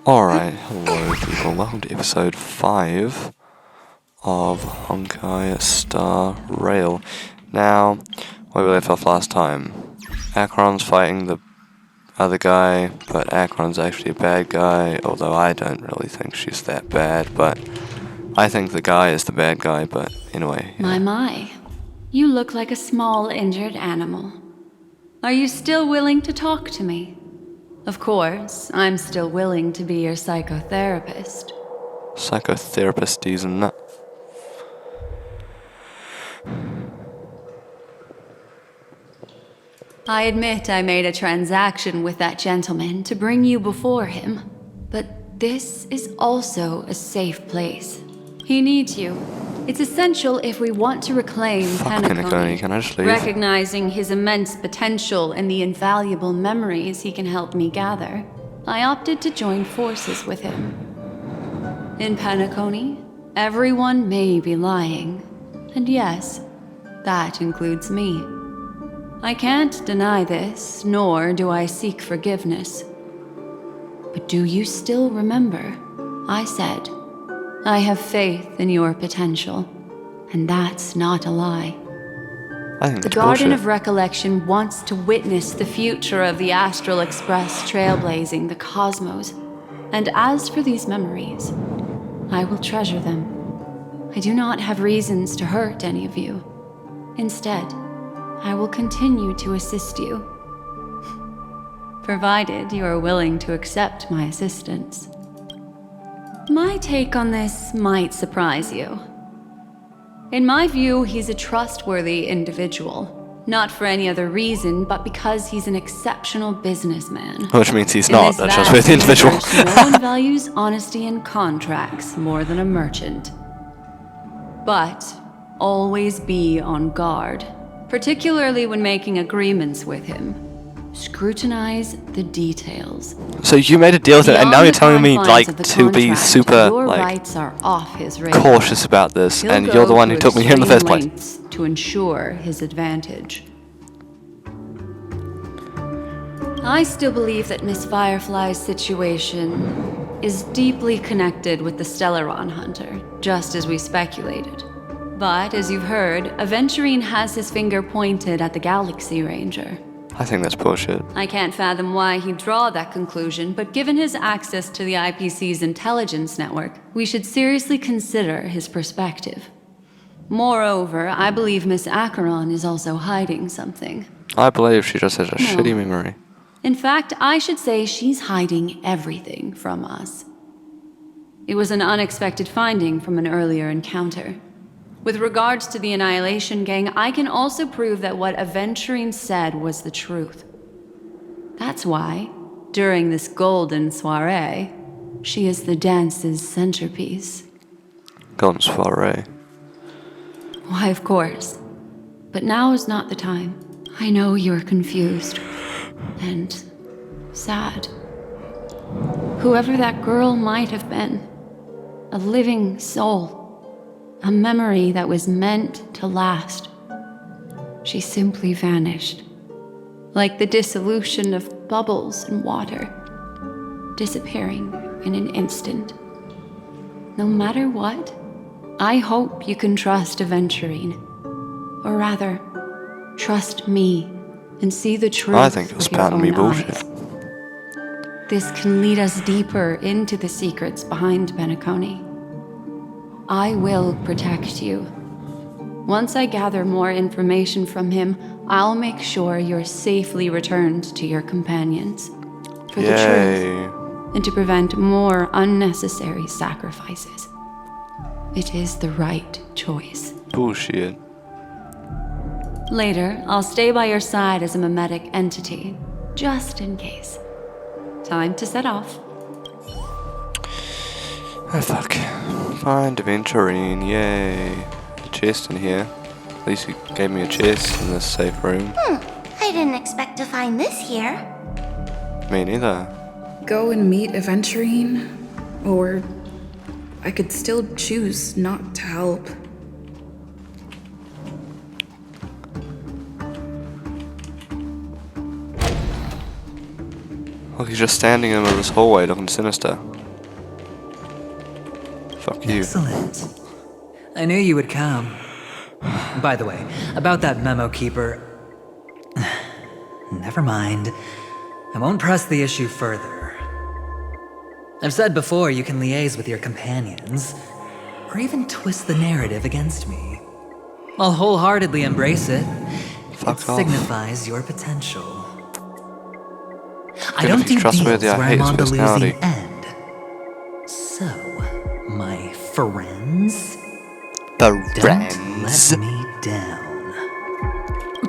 Alright, hello people, welcome to episode 5 of Honkai Star Rail. Now, where we left off last time, Acheron's fighting the other guy, but Acheron's actually a bad guy, although I don't really think she's that bad, but I think the guy is the bad guy, but anyway. Yeah. My. You look like a small injured animal. Are you still willing to talk to me? Of course, I'm still willing to be your psychotherapist. Psychotherapist, isn't it? I admit I made a transaction with that gentleman to bring you before him, but this is also a safe place. He needs you. It's essential if we want to reclaim Penacony, can I just leave? recognizing his immense potential and the invaluable memories he can help me gather. I opted to join forces with him. In Penacony, everyone may be lying, and yes, that includes me. I can't deny this, nor do I seek forgiveness. But do you still remember? I said, I have faith in your potential, and that's not a lie. I think The it's Garden bullshit. of Recollection wants to witness the future of the Astral Express trailblazing the cosmos, and as for these memories, I will treasure them. I do not have reasons to hurt any of you. Instead, I will continue to assist you, provided you are willing to accept my assistance. My take on this might surprise you. In my view, he's a trustworthy individual. Not for any other reason, but because he's an exceptional businessman. Which means he's In not this a vast trustworthy individual. universe, no one values honesty in contracts more than a merchant. But always be on guard, particularly when making agreements with him. Scrutinize the details. So you made a deal with it, and now Beyond you're the telling me, confines like, of the to be contract, super, your like, rights are off his radar. cautious about this, He'll and go you're the one who to took me here in the first extreme place. lengths to ensure his advantage. I still believe that Miss Firefly's situation is deeply connected with the Stellaron Hunter, just as we speculated. But, as you've heard, Aventurine has his finger pointed at the Galaxy Ranger. I think that's bullshit. I can't fathom why he'd draw that conclusion, but given his access to the IPC's intelligence network, we should seriously consider his perspective. Moreover, I believe Miss Acheron is also hiding something. I believe she just has a shitty memory. In fact, I should say she's hiding everything from us. It was an unexpected finding from an earlier encounter. With regards to the Annihilation Gang, I can also prove that what Aventurine said was the truth. That's why, during this golden soiree, she is the dance's centerpiece. Golden soiree. Why, of course. But now is not the time. I know you're confused. And sad. Whoever that girl might have been, a living soul. A memory that was meant to last. She simply vanished. Like the dissolution of bubbles in water. Disappearing in an instant. No matter what, I hope you can trust Aventurine. Or rather, trust me and see the truth. I think you're with your spouting me own bullshit. eyes. This can lead us deeper into the secrets behind Penacony. I will protect you. Once I gather more information from him, I'll make sure you're safely returned to your companions. For the truth, and to prevent more unnecessary sacrifices. It is the right choice. Bullshit. Later, I'll stay by your side as a mimetic entity, just in case. Time to set off. Oh fuck. Find Aventurine, yay. A chest in here. At least you gave me a chest in this safe room. I didn't expect to find this here. Me neither. Go and meet Aventurine, or I could still choose not to help. Look, he's just standing in the middle of this hallway looking sinister. Fuck you. Excellent. I knew you would come. By the way, about that memo keeper... Never mind. I won't press the issue further. I've said before you can liaise with your companions, or even twist the narrative against me. I'll wholeheartedly embrace it. Fuck It off. signifies your potential. I Good, don't if do he's deals trustworthy, I where hate I'm his on the personality. losing end. So, my friends, don't Friends. let me down.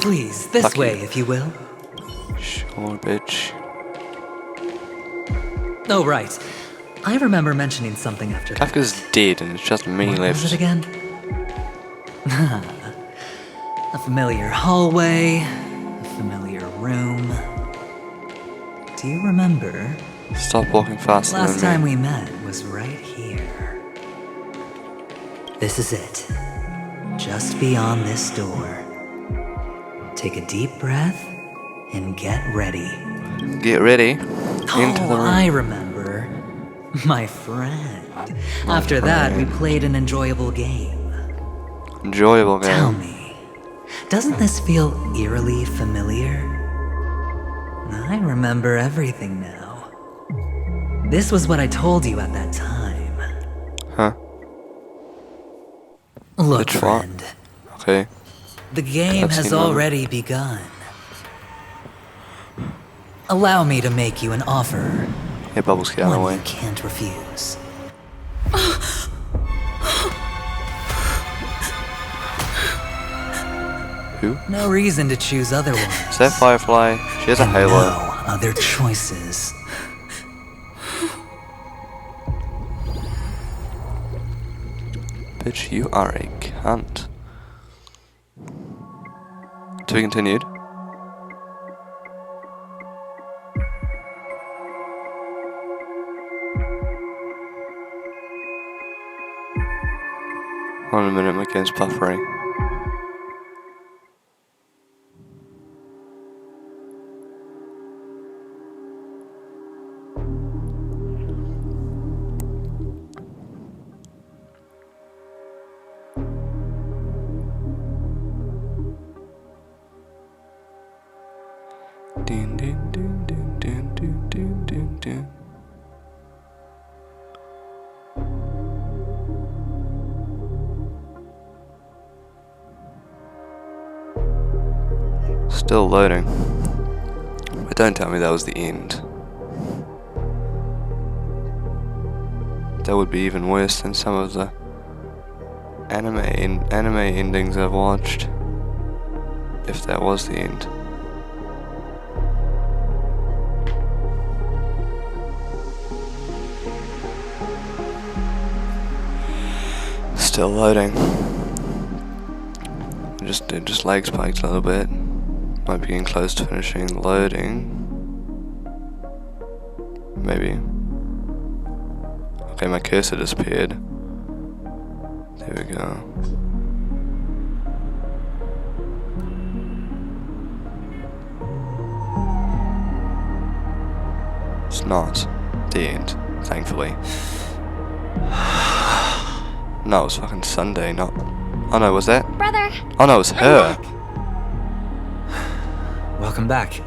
Please, this Fuck you. way, if you will. Sure, bitch. Oh, right. I remember mentioning something after that. Kafka's dead and it's just me What left. was it again? A familiar hallway, a familiar room. Do you remember? Stop walking faster Last than time me. we met was right here. This is it. Just beyond this door. Take a deep breath and get ready. Get ready. Into the room. I remember. My friend. After that, we played an enjoyable game. Enjoyable game. Tell me, doesn't this feel eerily familiar? I remember everything now. This was what I told you at that time. Huh? Look, Which one? friend, Okay. the game has Cutscene moment. already begun. Allow me to make you an offer, Hey, Bubbles, get out of the one way. you can't refuse. Who? No reason to choose Is otherwise. that Firefly? She has a And halo. no other choices. Bitch, you are a cunt. To be continued. Hold on a minute, my game's buffering. Ding, ding, ding, ding, ding, ding, ding, ding, ding. Still loading. But don't tell me that was the end. That would be even worse than some of the anime endings I've watched. If that was the end. Still loading. It just lag spiked a little bit. Might be getting close to finishing loading. Maybe. Okay, my cursor disappeared. There we go. It's not the end, thankfully. No, it was fucking Sunday, not... Oh no, was that? Brother, Oh no, it was her. Welcome back.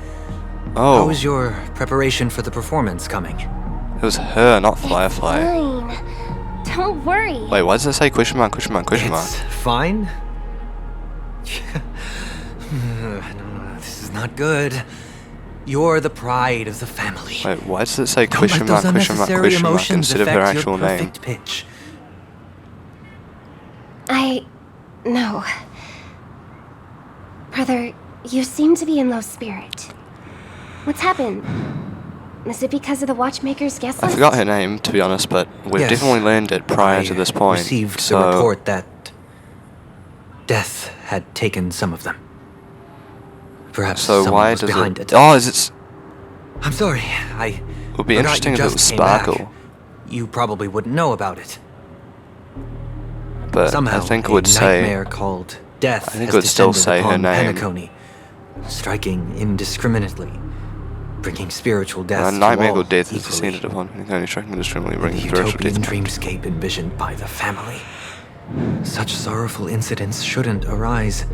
Oh, How is your preparation for the performance coming? it was her, not Firefly. fine. Don't worry. Wait, why does it say question mark, question mark, question mark? It's fine. No, this is not good. You're the pride of the family. Wait, why does it say Don't question let mark, those question mark, unnecessary question mark emotions instead of her affect actual your name? perfect pitch. No. Brother, you seem to be in low spirit. What's happened? Is it because of the watchmaker's guest I list? forgot her name, to be honest, but we've Yes. definitely learned it prior to this point. Received so, the report that death had taken some of them. Perhaps so someone why was does behind it... it. Oh, is it... I'm sorry. I It would be forgot interesting you if it just was came back. Sparkle, You probably wouldn't know about it. but Somehow, I think it a would say... nightmare called death I think has it would still descended say her upon name. Penacony, striking indiscriminately. bringing spiritual death to nightmare all called death is equally. descended upon, and only striking indiscriminately The bringing spiritual utopian death. dreamscape envisioned by the family. Such sorrowful incidents shouldn't arise.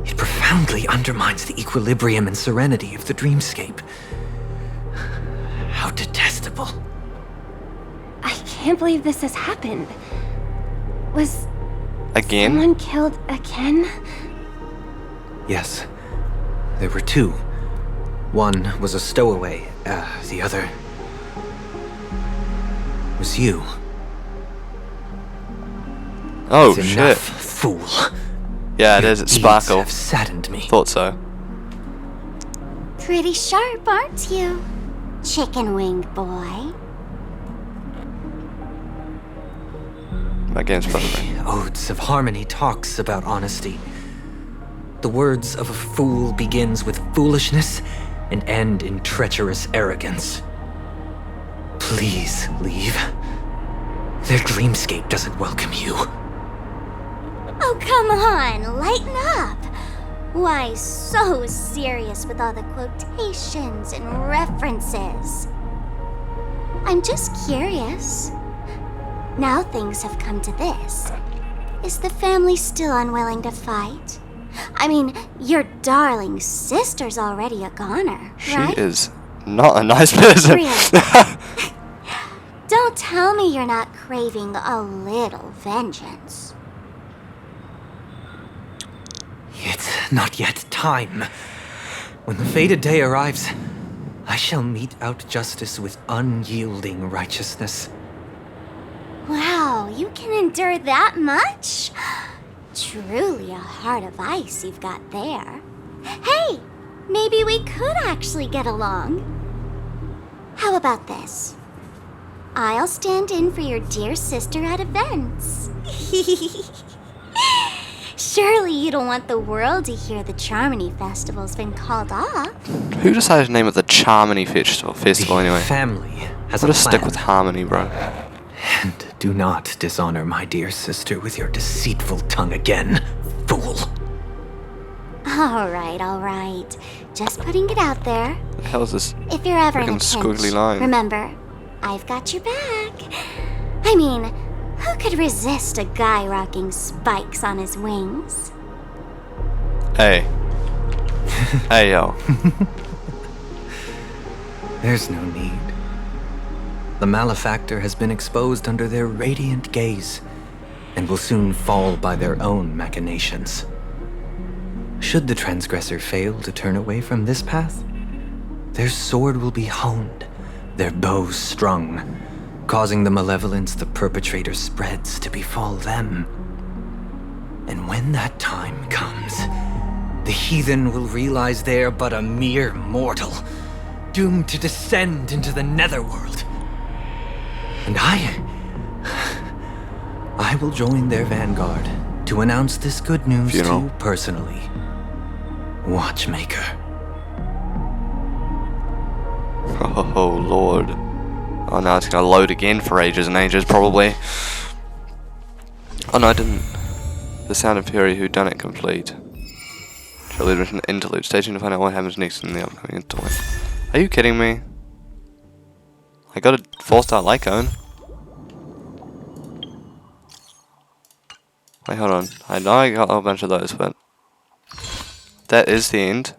It profoundly undermines the equilibrium and serenity of the dreamscape. How detestable. I can't believe this has happened. Was Again? someone killed again? Yes, there were two. One was a stowaway, the other was you. Oh, It's shit. enough, fool. Yeah, it Your is. It's deeds Sparkle. have saddened me. Thought so. Pretty sharp, aren't you, chicken-winged boy? My game's perfect. Odes of Harmony talks about honesty. The words of a fool begins with foolishness and end in treacherous arrogance. Please leave. Their dreamscape doesn't welcome you. Oh, come on, lighten up. Why so serious with all the quotations and references? I'm just curious. Now things have come to this. Is the family still unwilling to fight? I mean, your darling sister's already a goner, She right? is not a nice person. Really? Don't tell me you're not craving a little vengeance. It's not yet time. When the fated day arrives, I shall mete out justice with unyielding righteousness. Wow, you can endure that much? Truly a heart of ice you've got there. Hey, maybe we could actually get along. How about this? I'll stand in for your dear sister at events. Surely you don't want the world to hear the Charmony Festival's been called off. Who decided to name it the Charmony Festival anyway? Family has What a a stick plan. with harmony, bro. And do not dishonor my dear sister with your deceitful tongue again, fool. All right. Just putting it out there. What the hell is this? If you're ever in a Freaking pinch, squiggly line. remember, I've got your back. I mean, who could resist a guy rocking spikes on his wings? Hey. Hey, yo. There's no need. The malefactor has been exposed under their radiant gaze, and will soon fall by their own machinations. Should the transgressor fail to turn away from this path, their sword will be honed, their bow strung, causing the malevolence the perpetrator spreads to befall them. And when that time comes, the heathen will realize they're but a mere mortal, doomed to descend into the netherworld. And I will join their vanguard to announce this good news to Funeral. you personally, Watchmaker. Oh, Lord. Oh, now it's gonna load again for ages and ages, probably. Oh, no, I didn't. The Sound of Fury, Who Done It complete. Shall lead an interlude. Stay tuned to find out what happens next in the upcoming interlude. Are you kidding me? I got a 4-star Lycone. Wait, hold on. I know I got a whole bunch of those, but that is the end.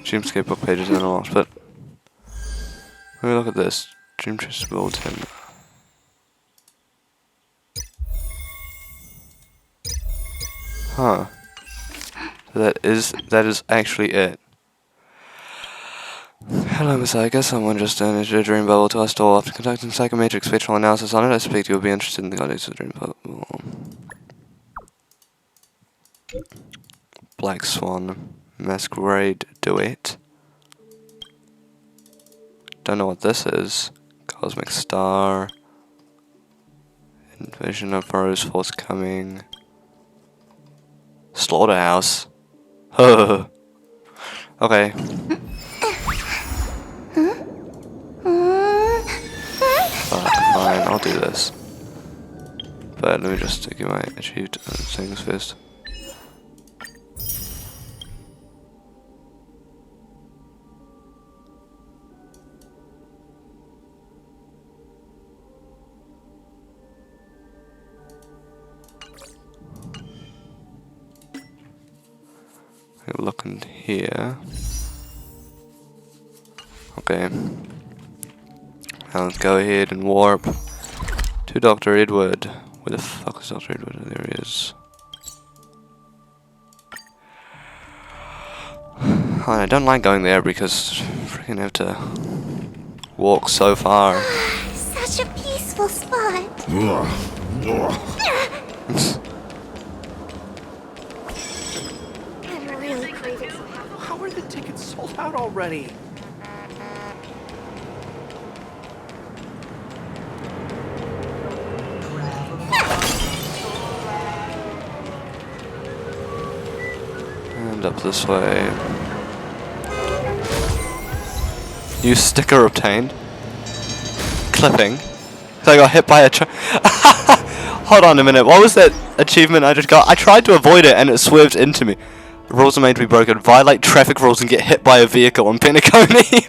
Dreamscape book pages and all, but let me look at this. Dream Chest Bulletin. Huh. That is actually it. Hello, Messiah. I guess someone just entered a dream bubble to our store. After conducting psychometric spectral analysis on it, I suspect you'll be interested in the context of the dream bubble. Black Swan. Masquerade Duet. Don't know what this is. Cosmic Star. Invasion of Rose forthcoming. Slaughterhouse. Okay. Fuck, fine, I'll do this. But let me just get my achieved things first. Look in here. Okay. Now let's go ahead and warp to Dr. Edward. Where the fuck is Dr. Edward? There he is. I don't like going there because I freaking have to walk so far. Such a peaceful spot. I'm really craving some. How are the tickets sold out already? And up this way. New sticker obtained. Clipping. So I got hit by a Hold on a minute, what was that achievement I just got? I tried to avoid it and it swerved into me. The rules are made to be broken. Violate traffic rules and get hit by a vehicle on Penacony.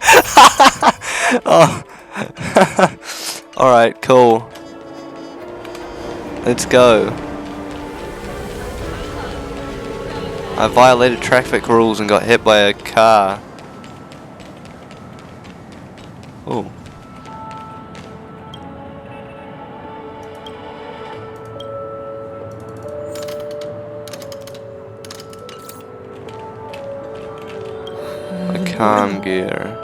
Oh. Alright, cool. Let's go. I violated traffic rules and got hit by a car. Oh. A calm gear.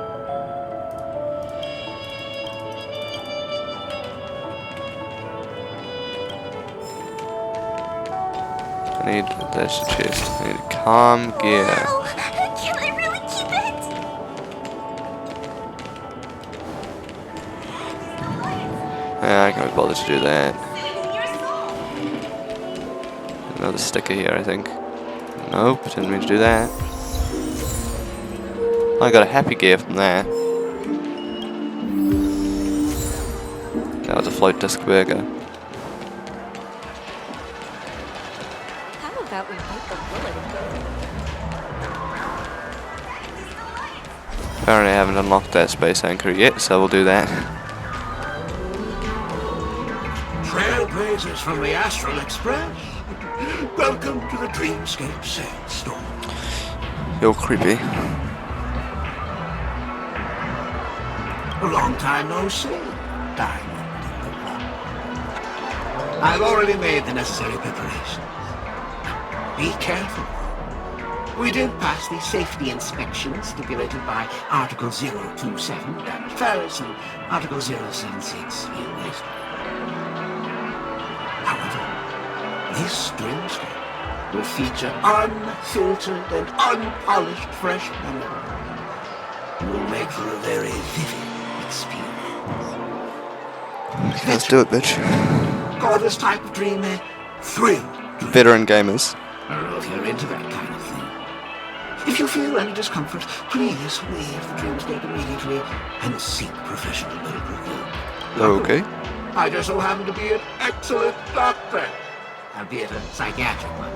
I need that's the chest. I need a calm gear. Wow! Can I really keep it? Yeah, I can't be bothered to do that. Another sticker here, I think. Nope, didn't mean to do that. I got a happy gear from that. That was a float disc burger. How about we bite the bullet and go? Apparently I haven't unlocked that space anchor yet, so we'll do that. Trailblazers from the Astral Express. Welcome to the Dreamscape Sandstorm. You're creepy. A long time no see, Diamond in the rough. I've already made the necessary preparations. Be careful. We did pass the safety inspection stipulated by Article 027, damage Ferris, and Article 076, ill waste. However, this dreamscape will feature unfiltered and unpolished fresh memory. It will make for a very vivid experience. Let's do it, bitch. Call this type of dream a thrill dream. Veteran gamers. I don't know if you're into that kind of thing. If you feel any discomfort, please leave the dreamscape immediately and seek professional medical help. Okay. I just so happen to be an excellent doctor, albeit a psychiatric one.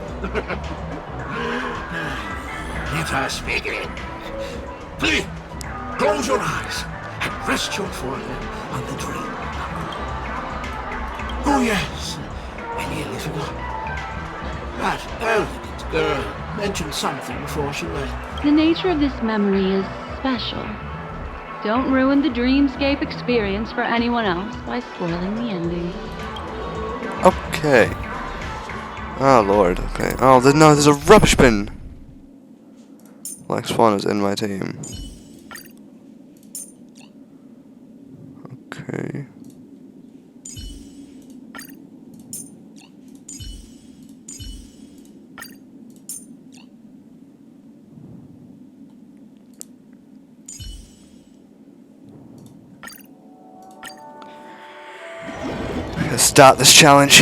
Let us begin. Please, close your eyes and rest your forehead on the dream. Oh yes, I nearly forgot. That elegant girl mentioned something before she left. The nature of this memory is special. Don't ruin the dreamscape experience for anyone else by spoiling the ending. Okay. Oh lord, okay. Oh, no, there's a rubbish bin! Black Swan is in my team. Okay. Let's start this challenge.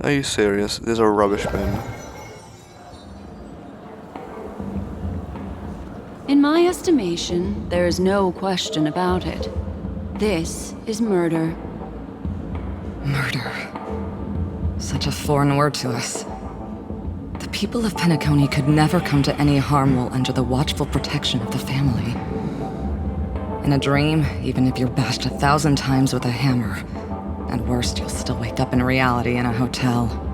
Are you serious? There's a rubbish bin. In Maya's estimation, there is no question about it. This is murder. Murder. Such a foreign word to us. The people of Penacony could never come to any harm while under the watchful protection of the family. In a dream, even if you're bashed 1,000 times with a hammer, at worst, you'll still wake up in reality in a hotel.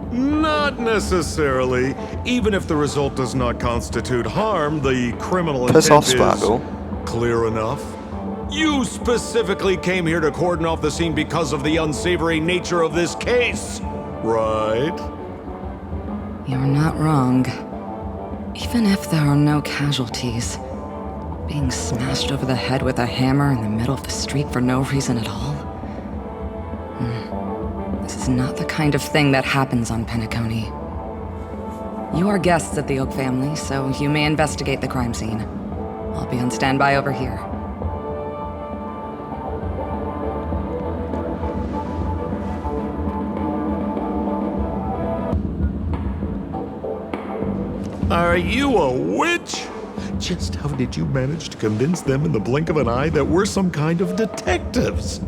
Not necessarily. Even if the result does not constitute harm, the criminal Piss off, intent Sparkle. is clear enough. You specifically came here to cordon off the scene because of the unsavory nature of this case, right? You're not wrong. Even if there are no casualties, being smashed over the head with a hammer in the middle of the street for no reason at all? This is not the kind of thing that happens on Penacony. You are guests of the Oak family, so you may investigate the crime scene. I'll be on standby over here. Are you a witch? Just how did you manage to convince them in the blink of an eye that we're some kind of detectives?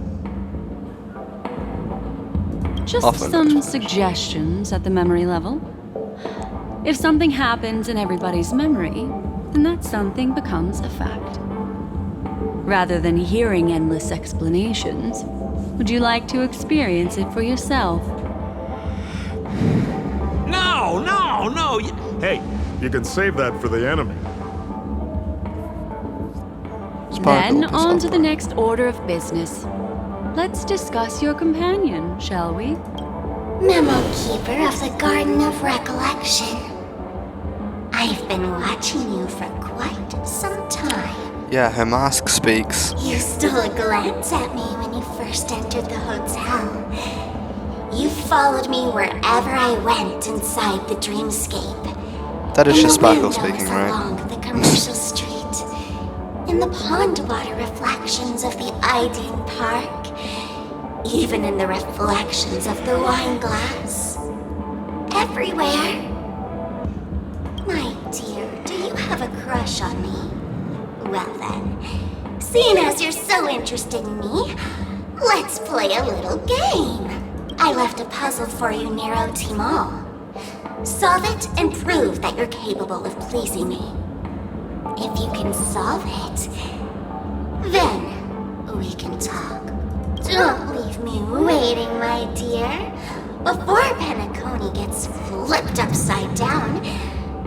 Just some suggestions at the memory level. If something happens in everybody's memory, then that something becomes a fact. Rather than hearing endless explanations, would you like to experience it for yourself? No, no, no! Hey, you can save that for the enemy. Then on to the next order of business. Let's discuss your companion, shall we? Memo Keeper of the Garden of Recollection. I've been watching you for quite some time. Yeah, her mask speaks. You stole a glance at me when you first entered the hotel. You followed me wherever I went inside the dreamscape. That is In just the Sparkle windows speaking, right? Along the commercial street. In the pond water reflections of the Iden Park. Even in the reflections of the wine glass. Everywhere. My dear, do you have a crush on me? Well then, seeing as you're so interested in me, let's play a little game. I left a puzzle for you near OT Mall. Solve it and prove that you're capable of pleasing me. If you can solve it, then we can talk. Don't leave me waiting, my dear. Before Penacony gets flipped upside down,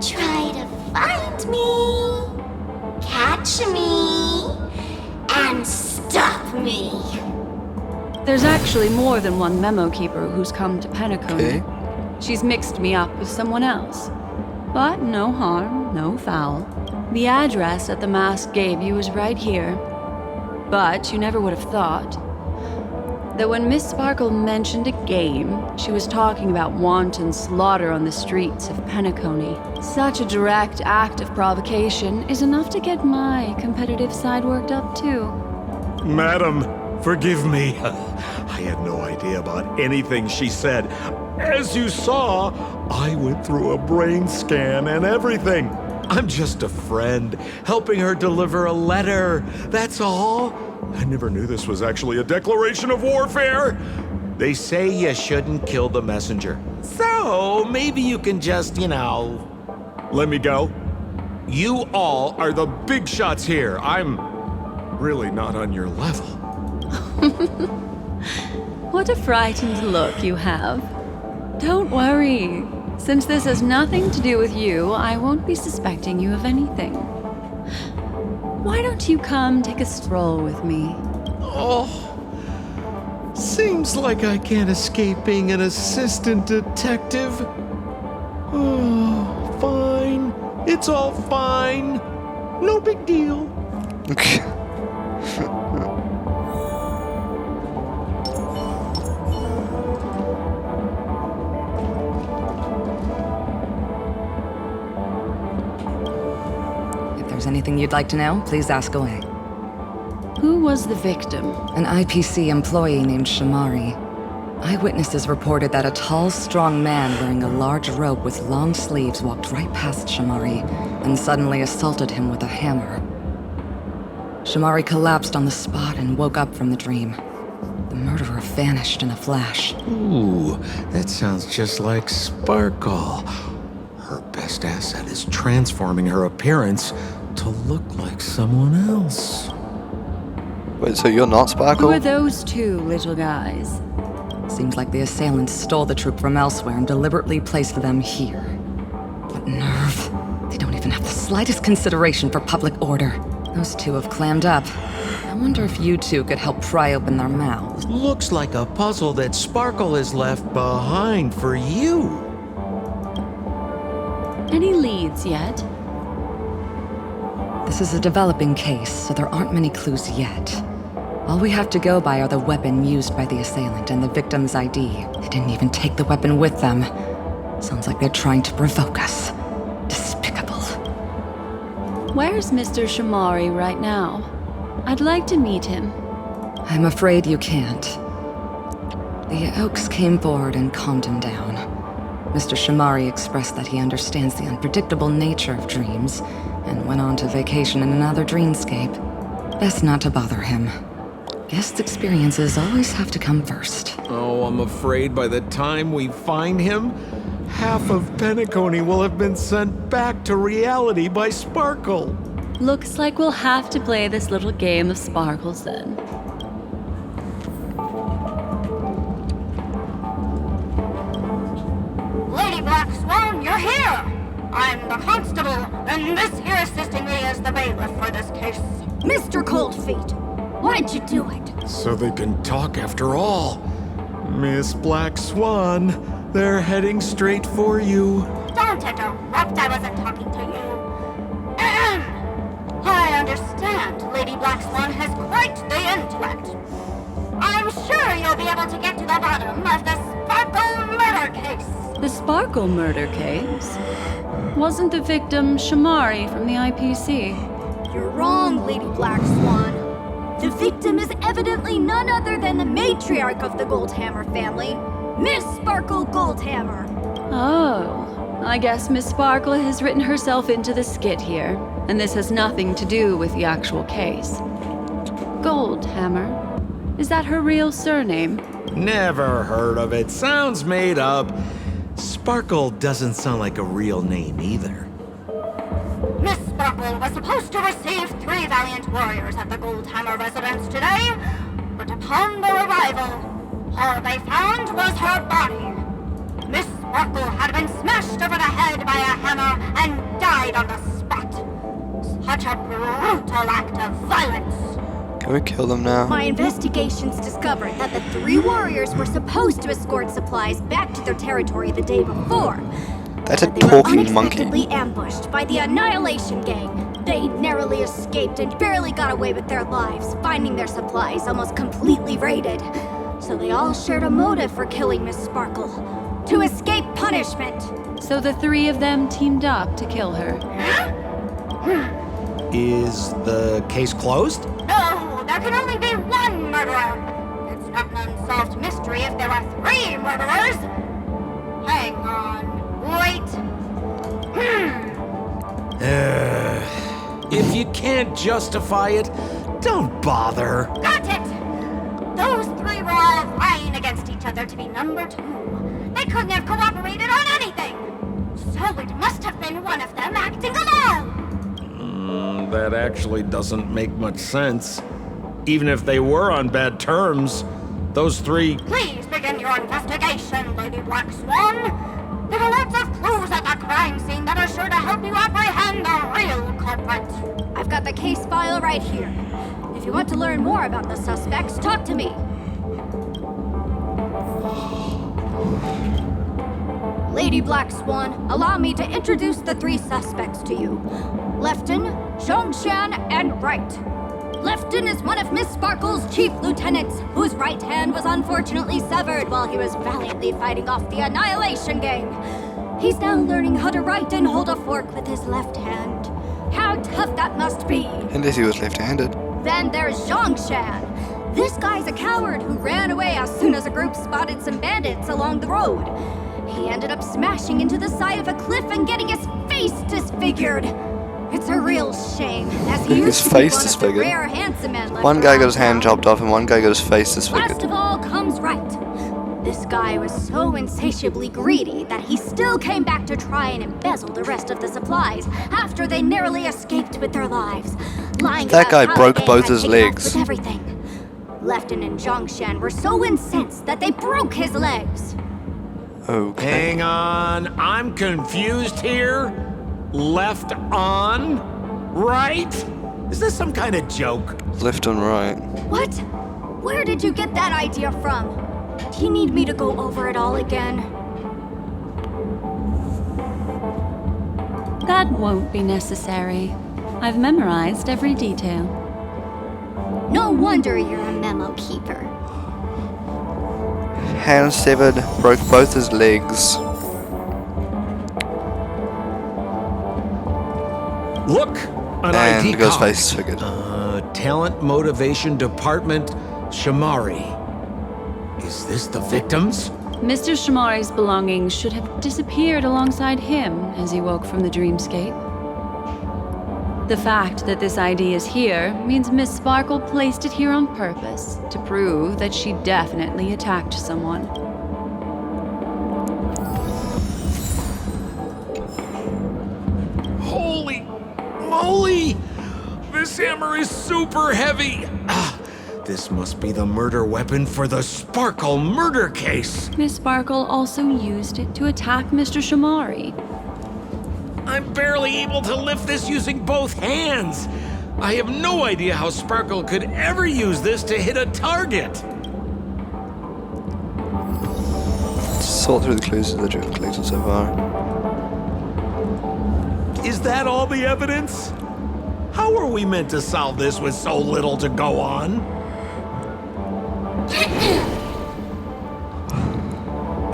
try to find me, catch me, and stop me. There's actually more than one memo keeper who's come to Penacony. Okay. She's mixed me up with someone else. But no harm, no foul. The address that the mask gave you is right here. But you never would have thought that when Miss Sparkle mentioned a game, she was talking about wanton slaughter on the streets of Penacony. Such a direct act of provocation is enough to get my competitive side worked up too. Madam, forgive me. I had no idea about anything she said. As you saw, I went through a brain scan and everything. I'm just a friend, helping her deliver a letter. That's all. I never knew this was actually a declaration of warfare. They say you shouldn't kill the messenger. So, maybe you can just, let me go. You all are the big shots here. I'm really not on your level. What a frightened look you have. Don't worry. Since this has nothing to do with you, I won't be suspecting you of anything. Why don't you come take a stroll with me? Oh, seems like I can't escape being an assistant detective. Oh, fine. It's all fine. No big deal. If there's anything you'd like to know, please ask away. Who was the victim? An IPC employee named Shamari. Eyewitnesses reported that a tall, strong man wearing a large robe with long sleeves walked right past Shamari and suddenly assaulted him with a hammer. Shamari collapsed on the spot and woke up from the dream. The murderer vanished in a flash. Ooh, that sounds just like Sparkle. Her best asset is transforming her appearance to look like someone else. Wait, so you're not Sparkle? Who are those two little guys? Seems like the assailants stole the troop from elsewhere and deliberately placed them here. What nerve. They don't even have the slightest consideration for public order. Those two have clammed up. I wonder if you two could help pry open their mouths. Looks like a puzzle that Sparkle has left behind for you. Any leads yet? This is a developing case, so there aren't many clues yet. All we have to go by are the weapon used by the assailant and the victim's ID. They didn't even take the weapon with them. Sounds like they're trying to provoke us. Despicable. Where's Mr. Shamari right now? I'd like to meet him. I'm afraid you can't. The Oaks came forward and calmed him down. Mr. Shamari expressed that he understands the unpredictable nature of dreams and went on to vacation in another dreamscape. Best not to bother him. Guest experiences always have to come first. Oh, I'm afraid by the time we find him, half of Penacony will have been sent back to reality by Sparkle. Looks like we'll have to play this little game of sparkles then. Lady Black Swan, you're here! I'm the constable, and this here assisting me is the bailiff for this case. Mr. Coldfeet, why'd you do it? So they can talk after all. Miss Black Swan, they're heading straight for you. Don't interrupt, I wasn't talking to you. I understand Lady Black Swan has quite the intellect. I'm sure you'll be able to get to the bottom of the Sparkle murder case. The Sparkle murder case? Wasn't the victim Shamari from the IPC? You're wrong, Lady Black Swan. The victim is evidently none other than the matriarch of the Goldhammer family, Miss Sparkle Goldhammer. Oh, I guess Miss Sparkle has written herself into the skit here, and this has nothing to do with the actual case. Goldhammer? Is that her real surname? Never heard of it. Sounds made up. Sparkle doesn't sound like a real name either. Miss Sparkle was supposed to receive 3 valiant warriors at the Goldhammer residence today, but upon their arrival, all they found was her body. Miss Sparkle had been smashed over the head by a hammer and died on the spot. Such a brutal act of violence. Can we kill them now? My investigations discovered that the 3 warriors were supposed to escort supplies back to their territory the day before. That's a But they were talking monkey. unexpectedly ambushed by the Annihilation Gang. They narrowly escaped and barely got away with their lives, finding their supplies almost completely raided. So they all shared a motive for killing Miss Sparkle. To escape punishment. So the 3 of them teamed up to kill her. Is the case closed? No, there can only be one murderer. It's not an unsolved mystery if there are 3 murderers. Hang on. Wait. If you can't justify it, don't bother. Got it! Those 3 were all vying against each other to be number 2. They couldn't have cooperated on anything. So it must have been one of them acting alone. That actually doesn't make much sense. Even if they were on bad terms, those 3... Please begin your investigation, Lady Black Swan. There are lots of clues at the crime scene that are sure to help you apprehend the real culprit. I've got the case file right here. If you want to learn more about the suspects, talk to me. Lady Black Swan, allow me to introduce the 3 suspects to you. Lefton, Zhongshan, and Wright. Lefton is one of Miss Sparkle's chief lieutenants, whose right hand was unfortunately severed while he was valiantly fighting off the Annihilation Gang. He's now learning how to write and hold a fork with his left hand. How tough that must be! And as he was left-handed. Then there's Zhongshan. This guy's a coward who ran away as soon soon as a group spotted some bandits along the road. He ended up smashing into the side of a cliff and getting his face disfigured. It's a real shame, as he used to be one of the rare handsome men left One guy got around his hand town. chopped off and one guy got his face disfigured. Last of all comes Right. This guy was so insatiably greedy that he still came back to try and embezzle the rest of the supplies after they narrowly escaped with their lives. Lying That about guy how broke the gang both had his taken off legs. with everything. Lefton and Zhongshan were so incensed that they broke his legs. Okay. Hang on, I'm confused here. Left on? Right? Is this some kind of joke? Left and right. What? Where did you get that idea from? Do you need me to go over it all again? That won't be necessary. I've memorized every detail. No wonder you're a memo keeper. Hand severed, broke both his legs. Look, an And ID goes card. face disfigured. Talent Motivation Department, Shamari. Is this the victims? Mr. Shamari's belongings should have disappeared alongside him as he woke from the dreamscape. The fact that this ID is here means Miss Sparkle placed it here on purpose to prove that she definitely attacked someone. Holy moly! This hammer is super heavy! This must be the murder weapon for the Sparkle murder case! Miss Sparkle also used it to attack Mr. Shamari. I'm barely able to lift this using both hands! I have no idea how Sparkle could ever use this to hit a target! Sort through the clues that you've collected so far. Is that all the evidence? How are we meant to solve this with so little to go on?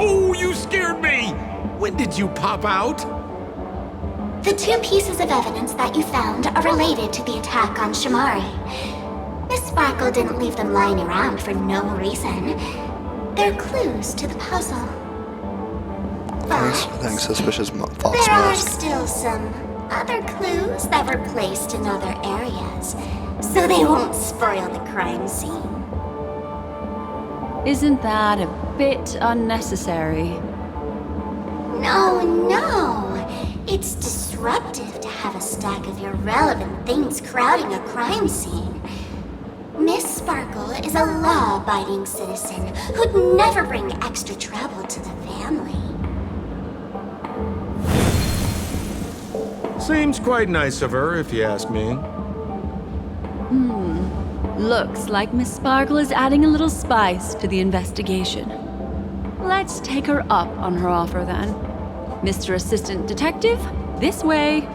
Oh, you scared me! When did you pop out? The two pieces of evidence that you found are related to the attack on Shamari. Miss Sparkle didn't leave them lying around for no reason. They're clues to the puzzle. Thanks, suspicious fox There are mask. still some other clues that were placed in other areas, so they won't spoil the crime scene. Isn't that a bit unnecessary? No. It's disruptive to have a stack of irrelevant things crowding a crime scene. Miss Sparkle is a law-abiding citizen who'd never bring extra trouble to the family. Seems quite nice of her, if you ask me. Looks like Miss Sparkle is adding a little spice to the investigation. Let's take her up on her offer then. Mr. Assistant Detective, this way.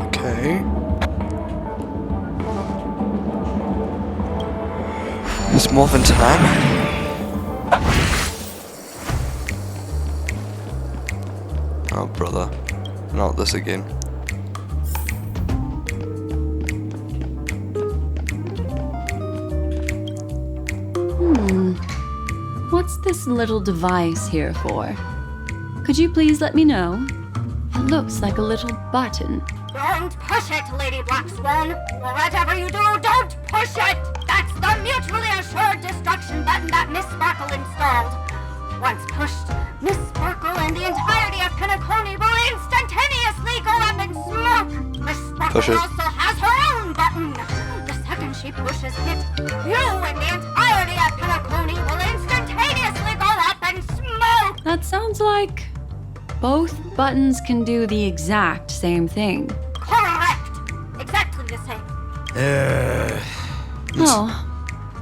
Okay. It's morphin time. Oh, brother. Not this again. What's this little device here for? Could you please let me know? It looks like a little button. Don't push it, Lady Black Swan. Whatever you do, don't push it! That's the mutually assured destruction button that Miss Sparkle installed. Once pushed, Miss Sparkle and the entirety of Penacony will instantaneously go up in smoke. Miss Sparkle also has her own button. The second she pushes it, you and the entirety of Penacony will instantaneously go up in smoke. That sounds like both buttons can do the exact same thing. Correct. Exactly the same. Oh,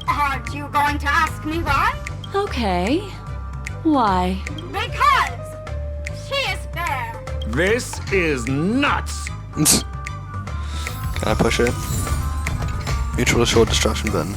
Aren't you going to ask me why? okay. Why? Because she is fair. This is nuts! Can I push it? Mutual assured destruction button.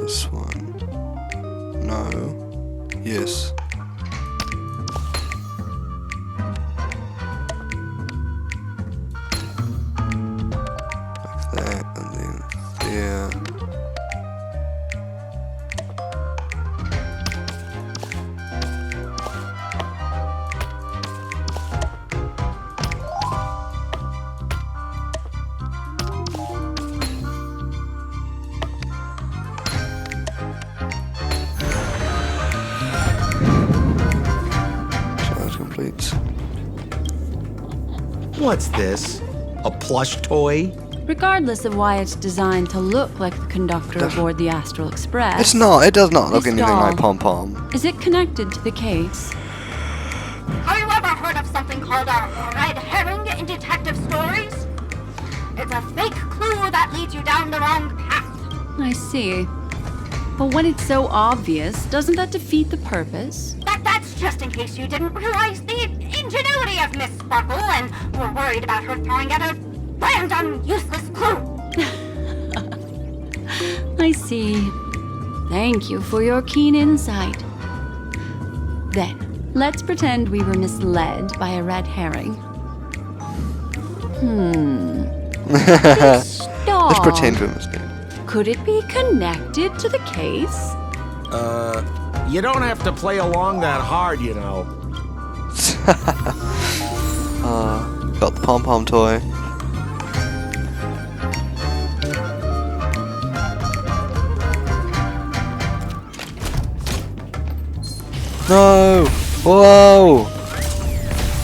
this one. No. Yes. Like that, and then there. What's this? A plush toy? Regardless of why it's designed to look like the conductor aboard the Astral Express. It's not. It does not look this anything doll, like Pom Pom. Is it connected to the case? Have you ever heard of something called a red herring in detective stories? It's a fake clue that leads you down the wrong path. I see. But when it's so obvious, doesn't that defeat the purpose? That's just in case you didn't realize the ingenuity of Miss Sparkle and were worried about her throwing out a random, useless clue. I see. Thank you for your keen insight. Then, let's pretend we were misled by a red herring. This doll. Let's pretend we're misled. Could it be connected to the case? You don't have to play along that hard, you know. Got the Pom Pom toy. No! Whoa!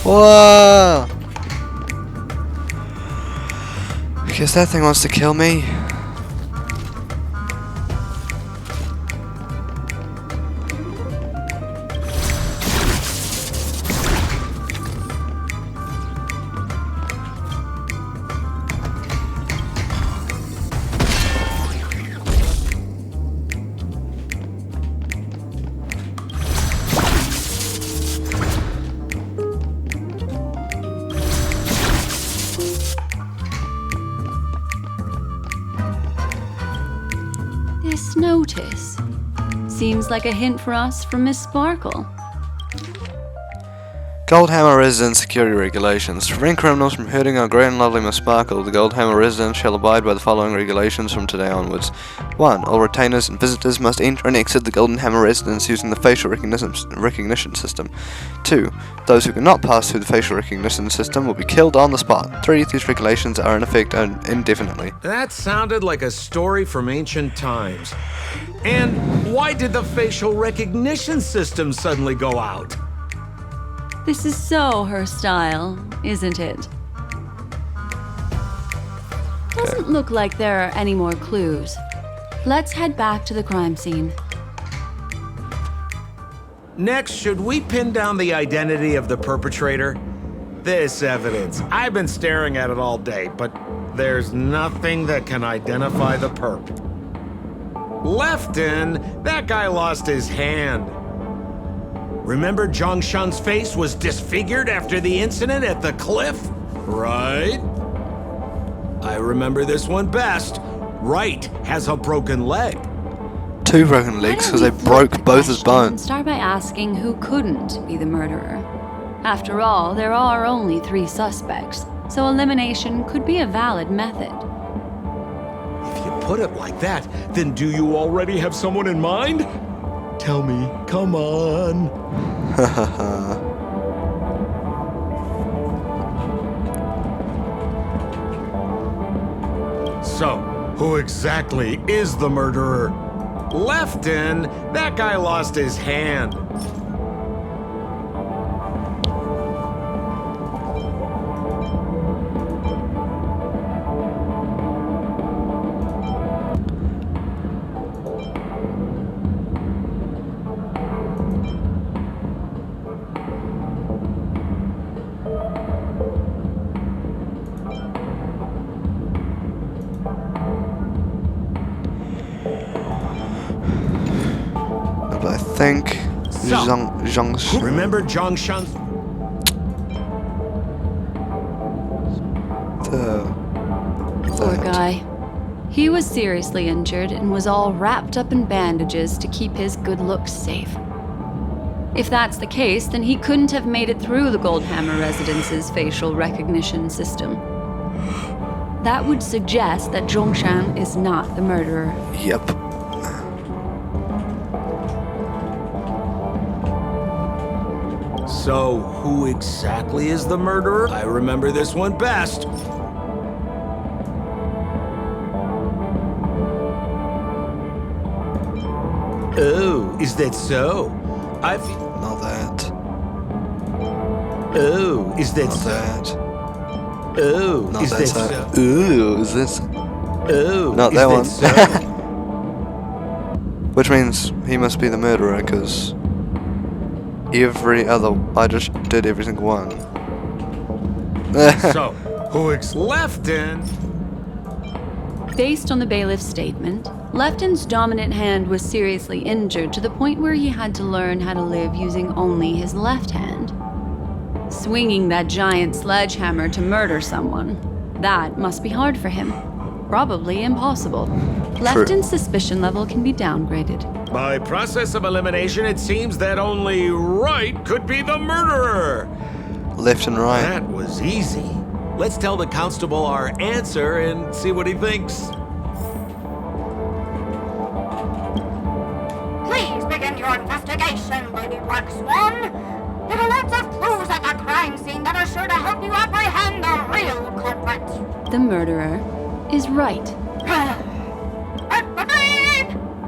Whoa! I guess that thing wants to kill me. This notice seems like a hint for us from Miss Sparkle. Goldhammer Residence Security Regulations. To prevent criminals from hurting our great and lovely Miss Sparkle, the Goldhammer Residence shall abide by the following regulations from today onwards. 1. All retainers and visitors must enter and exit the Goldhammer Residence using the facial recognition system. 2. Those who cannot pass through the facial recognition system will be killed on the spot. 3. These regulations are in effect indefinitely. That sounded like a story from ancient times. And why did the facial recognition system suddenly go out? This is so her style, isn't it? Doesn't look like there are any more clues. Let's head back to the crime scene. Next, should we pin down the identity of the perpetrator? This evidence, I've been staring at it all day, but there's nothing that can identify the perp. Lefton, that guy lost his hand. Remember Zhongshan's face was disfigured after the incident at the cliff? Right? I remember this one best. Wright has a broken leg. 2 broken legs because they broke both his bones. Start by asking who couldn't be the murderer. After all, there are only 3 suspects, so elimination could be a valid method. If you put it like that, then do you already have someone in mind? Tell me, come on. So, who exactly is the murderer? Lefton, that guy lost his hand. But I think Zhongshan. Remember Zhongshan's? Poor guy. He was seriously injured and was all wrapped up in bandages to keep his good looks safe. If that's the case, then he couldn't have made it through the Goldhammer residence's facial recognition system. That would suggest that Zhongshan is not the murderer. Yep. So, who exactly is the murderer? I remember this one best. Oh, is that so? Not that. Oh, is that Not so? that. Oh, Not is that. that So. so? Ooh, is this? Oh, Not is that one. so? Which means he must be the murderer, because I just did every single one. So, who Lefton? Based on the bailiff's statement, Lefton's dominant hand was seriously injured to the point where he had to learn how to live using only his left hand. Swinging that giant sledgehammer to murder someone, that must be hard for him. Probably impossible. Lefton's suspicion level can be downgraded. By process of elimination, it seems that only Right could be the murderer. Left and right. That was easy. Let's tell the constable our answer and see what he thinks. Please begin your investigation, Lady Black Swan. There are lots of clues at the crime scene that are sure to help you apprehend the real culprit. The murderer is Right.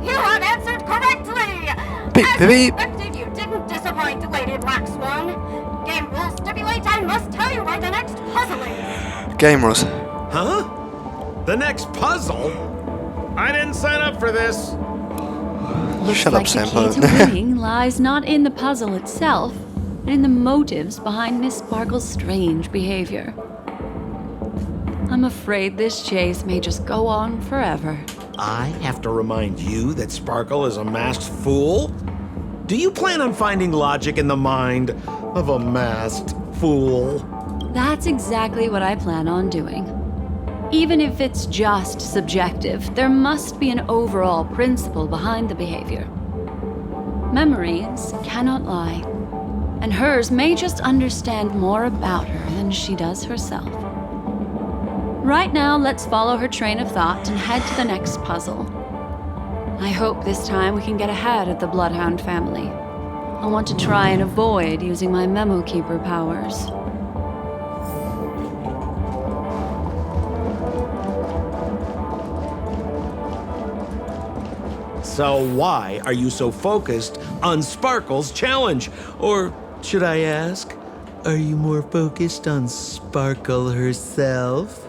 You have answered correctly! Beep, As beep. expected, you didn't disappoint, Lady Black Swan. Game rules stipulate I must tell you where the next puzzle is. Game rules. Huh? The next puzzle? I didn't sign up for this. Looks Shut like up, the Sampo. key to winning lies not in the puzzle itself, but in the motives behind Miss Sparkle's strange behavior. I'm afraid this chase may just go on forever. I have to remind you that Sparkle is a masked fool? Do you plan on finding logic in the mind of a masked fool? That's exactly what I plan on doing. Even if it's just subjective, there must be an overall principle behind the behavior. Memories cannot lie, and hers may just understand more about her than she does herself. Right now, let's follow her train of thought and head to the next puzzle. I hope this time we can get ahead of the Bloodhound family. I want to try and avoid using my Memo Keeper powers. So why are you so focused on Sparkle's challenge? Or should I ask, are you more focused on Sparkle herself?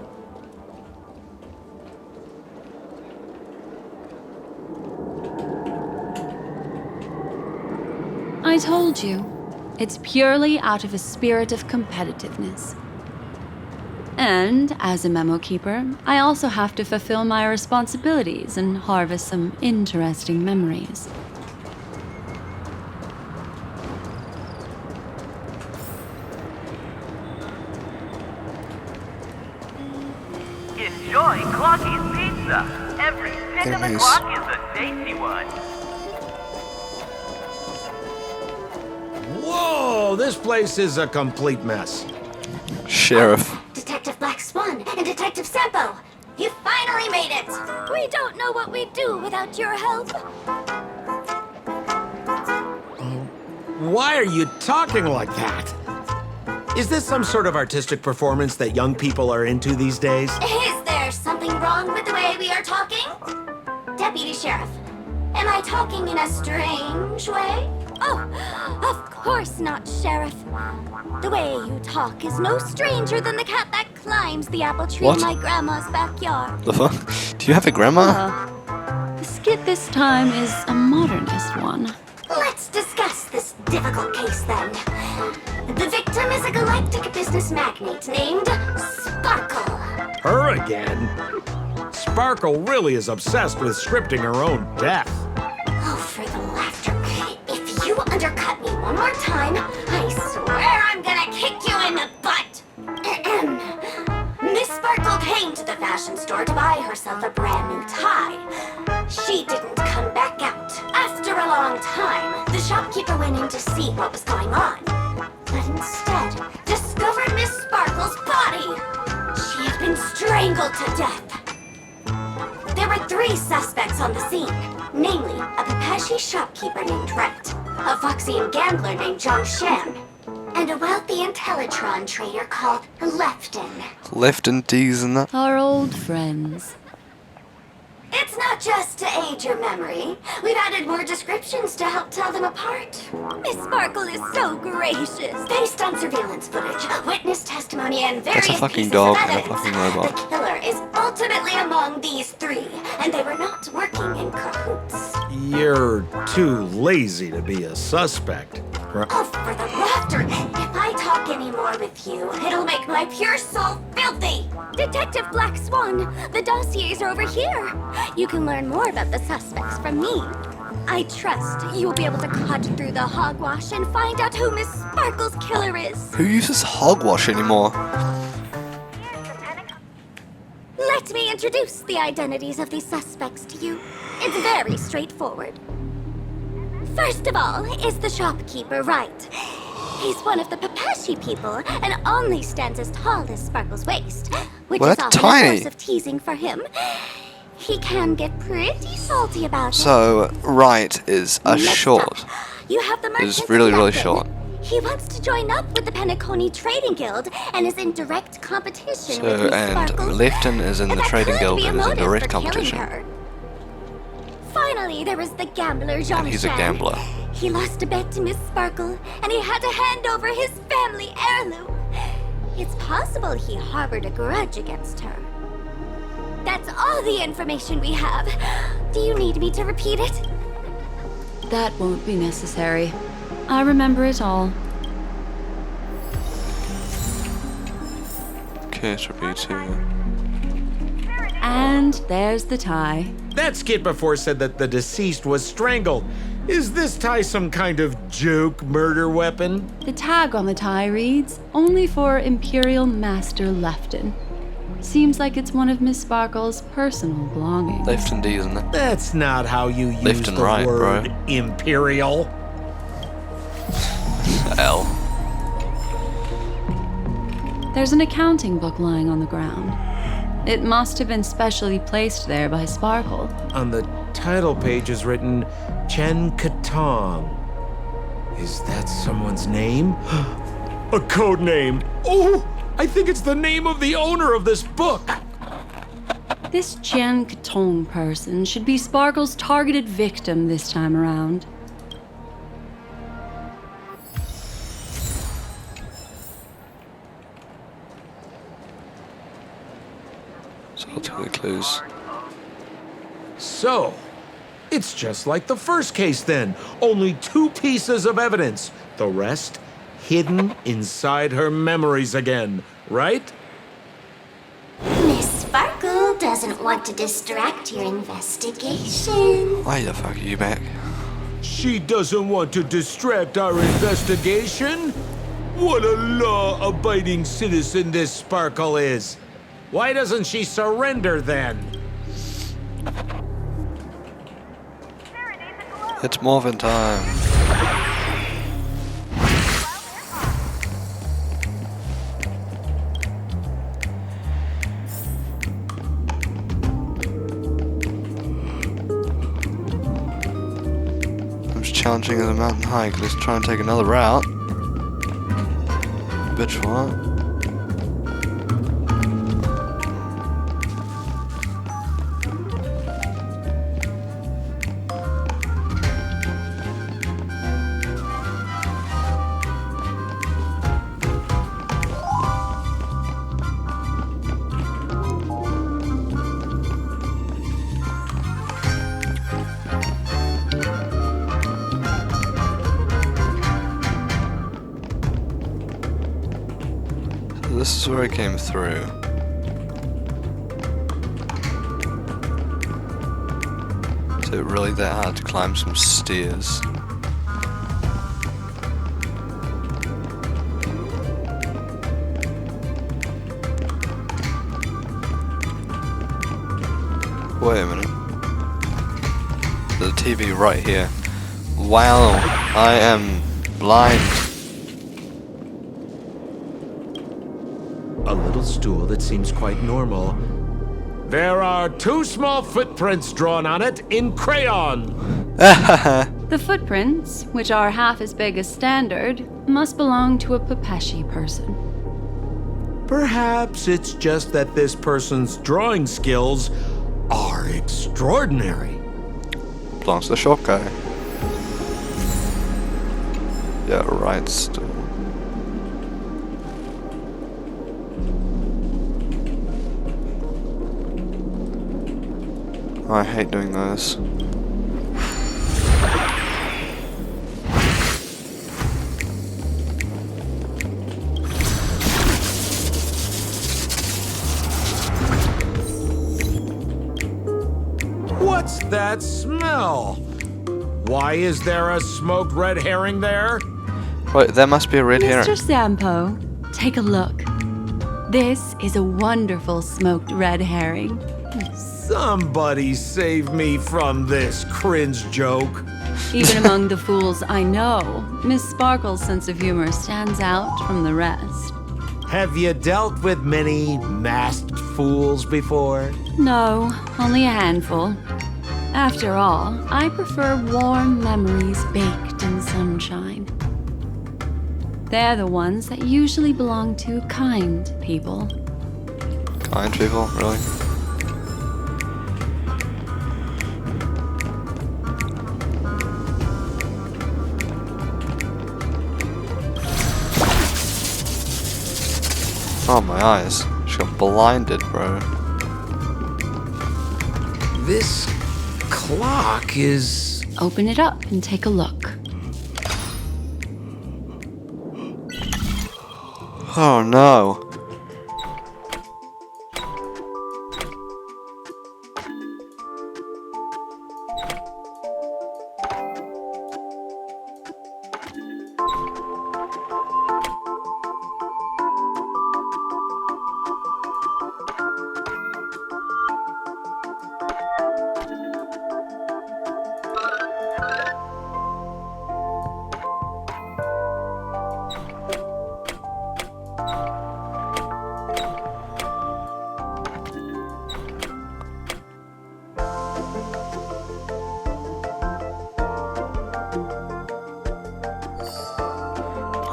I told you, it's purely out of a spirit of competitiveness. And as a Memo Keeper, I also have to fulfill my responsibilities and harvest some interesting memories. Enjoy Clocky's Pizza. Every pick of the clock is a tasty one. Whoa, this place is a complete mess. Sheriff. Detective Black Swan and Detective Sampo, you finally made it! We don't know what we'd do without your help. Why are you talking like that? Is this some sort of artistic performance that young people are into these days? Is there something wrong with the way we are talking? Deputy Sheriff, am I talking in a strange way? Oh, of course not, Sheriff. The way you talk is no stranger than the cat that climbs the apple tree What? in my grandma's backyard. The fuck? Do you have a grandma? The skit this time is a modernist one. Let's discuss this difficult case then. The victim is a galactic business magnate named Sparkle. Her again? Sparkle really is obsessed with scripting her own death. Oh, for the laughter. If you undercut me one more time, I swear I'm gonna kick you in the butt. Miss Sparkle came to the fashion store to buy herself a brand new tie. She didn't come back out. After a long time, the shopkeeper went in to see what was going on, but instead discovered Miss Sparkle's body. She had been strangled to death. There were 3 suspects on the scene, namely a Pepeshi shopkeeper named Wright, a Foxian gambler named Zhongshan, and a wealthy Intellitron trader called Lefton. Lefton D's and that. Our old friends. It's not just to aid your memory. We've added more descriptions to help tell them apart. Miss Sparkle is so gracious. Based on surveillance footage, witness testimony, and various That's a fucking pieces dog of and a evidence, fucking robot. the killer is ultimately among these 3, and they were not working in cahoots. You're too lazy to be a suspect. Oh, for the laughter! If I talk any more with you, it'll make my pure soul filthy! Detective Black Swan, the dossiers are over here. You can learn more about the suspects from me. I trust you'll be able to cut through the hogwash and find out who Miss Sparkle's killer is. Who uses hogwash anymore? Let me introduce the identities of these suspects to you. It's very straightforward. First of all is the shopkeeper, Wright. He's one of the Pepeshi people and only stands as tall as Sparkle's waist, which Well, is that's often a tiny. source of teasing for him. He can get pretty salty about it. So, Wright is a short. You have the merchant Is really, really Lefton. short. He wants to join up with the Penacony Trading Guild and is in direct competition with So, Miss and Sparkle. Lefton is in the That Trading could Guild be a and is in motive direct for killing competition. her. Finally, there is the gambler, Zhongshan. And he's a gambler. He lost a bet to Miss Sparkle, and he had to hand over his family heirloom. It's possible he harbored a grudge against her. That's all the information we have. Do you need me to repeat it? That won't be necessary. I remember it all. Case repeating. And there's the tie. That skit before said that the deceased was strangled. Is this tie some kind of joke murder weapon? The tag on the tie reads, "Only for Imperial Master Lefton." Seems like it's one of Miss Sparkle's personal belongings. Lefton D, isn't it? That's not how you use Lefton the right, word bro. imperial. L. There's an accounting book lying on the ground. It must have been specially placed there by Sparkle. On the title page is written Chen Katong. Is that someone's name? A code name. Oh, I think it's the name of the owner of this book. This Jian Katong person should be Sparkle's targeted victim this time around. So I'll take the clues. So, it's just like the first case then. Only 2 pieces of evidence. The rest hidden inside her memories again, right? Miss Sparkle doesn't want to distract your investigation. Why the fuck are you back? She doesn't want to distract our investigation? What a law-abiding citizen this Sparkle is. Why doesn't she surrender then? It's Morphin time. I'm just challenging as a mountain hike. Let's try and take another route. Bitch, what? This is where I came through. Is it really that hard to climb some stairs? Wait a minute. There's a TV right here. Wow, I am blind. A little stool that seems quite normal. There are 2 small footprints drawn on it in crayon. The footprints, which are half as big as standard, must belong to a Pepeshi person. Perhaps it's just that this person's drawing skills are extraordinary. Belongs to the short guy. Yeah, right, still. I hate doing this. What's that smell? Why is there a smoked red herring there? Right, there must be a red herring. Mr. Sampo, take a look. This is a wonderful smoked red herring. Somebody save me from this cringe joke. Even among the fools I know, Miss Sparkle's sense of humor stands out from the rest. Have you dealt with many masked fools before? No, only a handful. After all, I prefer warm memories baked in sunshine. They're the ones that usually belong to kind people. Kind people, really? Oh, my eyes. She got blinded, bro. This clock is... Open it up and take a look. Oh, no.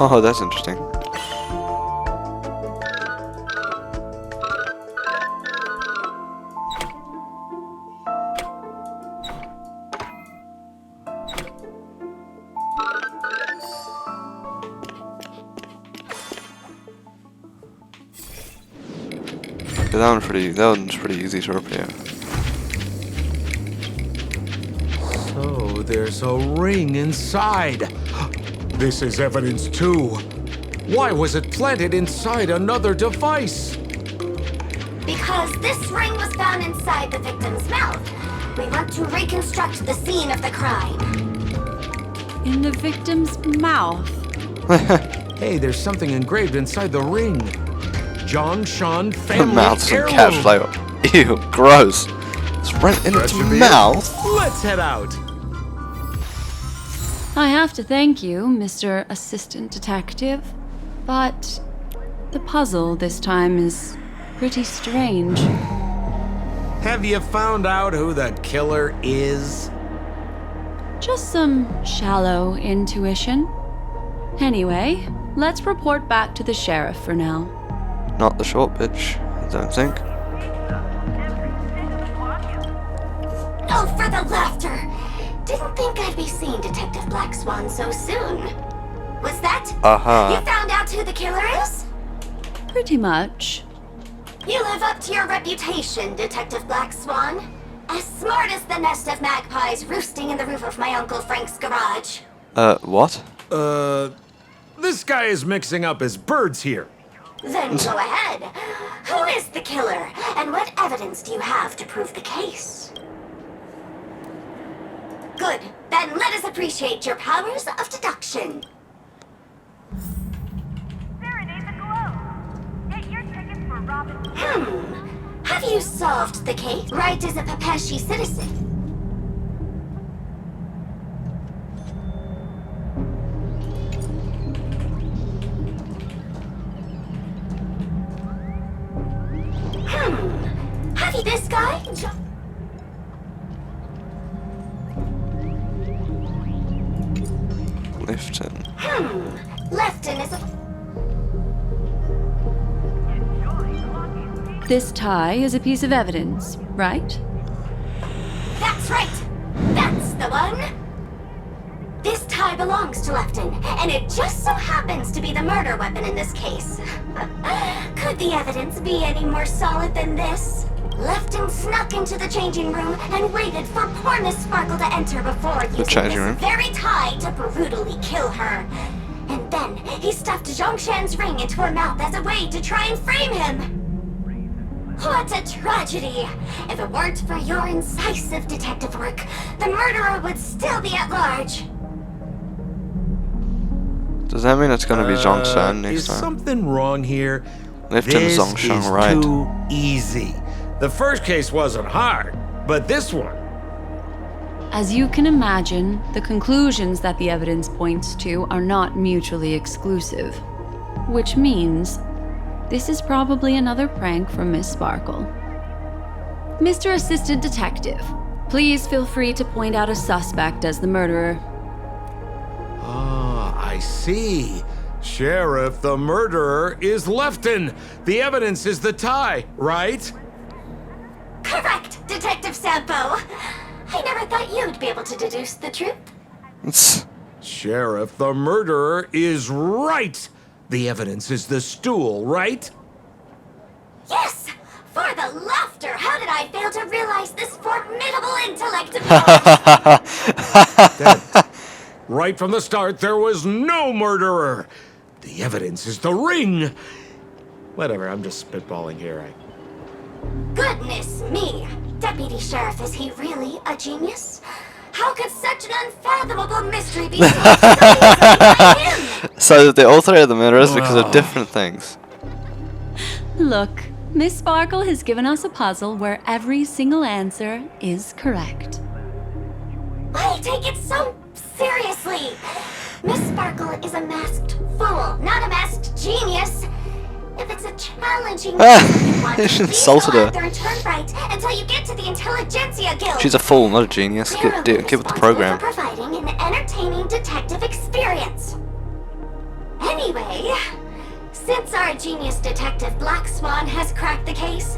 Oh, that's interesting. Yeah, that one's pretty easy to repair. So there's a ring inside. This is evidence too. Why was it planted inside another device? Because this ring was found inside the victim's mouth. We want to reconstruct the scene of the crime. In the victim's mouth? Hey, there's something engraved inside the ring. John Sean family Mouth's some heirloom. cash flavor. Ew, gross. It's right in its mouth. Let's head out. I have to thank you, Mr. Assistant Detective, but the puzzle this time is pretty strange. Have you found out who the killer is? Just some shallow intuition. Anyway, let's report back to the sheriff for now. Not the short bitch, I don't think. Oh, for the laughter! Didn't think I'd be seeing Detective Black Swan so soon. Was that? You found out who the killer is? Pretty much. You live up to your reputation, Detective Black Swan. As smart as the nest of magpies roosting in the roof of my Uncle Frank's garage. What? This guy is mixing up his birds here. Then go ahead. Who is the killer, and what evidence do you have to prove the case? Good. Then let us appreciate your powers of deduction. Serenade the glow. Get your tickets for Robin. Have you solved the case? Right as a Papeshi citizen. Have you this guy? Lifton. Lefton is a... This tie is a piece of evidence, right? That's right! That's the one! This tie belongs to Lefton, and it just so happens to be the murder weapon in this case. Could the evidence be any more solid than this? Lefton snuck into the changing room and waited for poor Miss Sparkle to enter before using this very tie to brutally kill her. And then he stuffed Zhongshan's ring into her mouth as a way to try and frame him. What a tragedy! If it weren't for your incisive detective work, the murderer would still be at large. Does that mean it's gonna be Zhongshan next is time? something wrong here? Lifton This Zhongshan, is right. too easy. The first case wasn't hard, but this one... As you can imagine, the conclusions that the evidence points to are not mutually exclusive. Which means, this is probably another prank from Miss Sparkle. Mr. Assistant Detective, please feel free to point out a suspect as the murderer. Ah, I see. Sheriff, the murderer is Lefton. The evidence is the tie, right? Correct, Detective Sampo. I never thought you'd be able to deduce the truth. Sheriff, the murderer is right. The evidence is the stool, right? Yes! For the laughter, how did I fail to realize this formidable intellect of yours? Then, right from the start, there was no murderer. The evidence is the ring. Whatever, I'm just spitballing here. Goodness me! Deputy Sheriff, is he really a genius? How could such an unfathomable mystery be solved so easily by him? So the all three of the murderers because of different things. Look, Miss Sparkle has given us a puzzle where every single answer is correct. Why take it so seriously? Miss Sparkle is a masked fool, not a masked genius. If it's a challenging She insulted her. and turn right until you get to the Intelligentsia Guild. She's a fool, not a genius. Get with the program. For providing an entertaining detective experience. Anyway, since our genius detective Black Swan has cracked the case,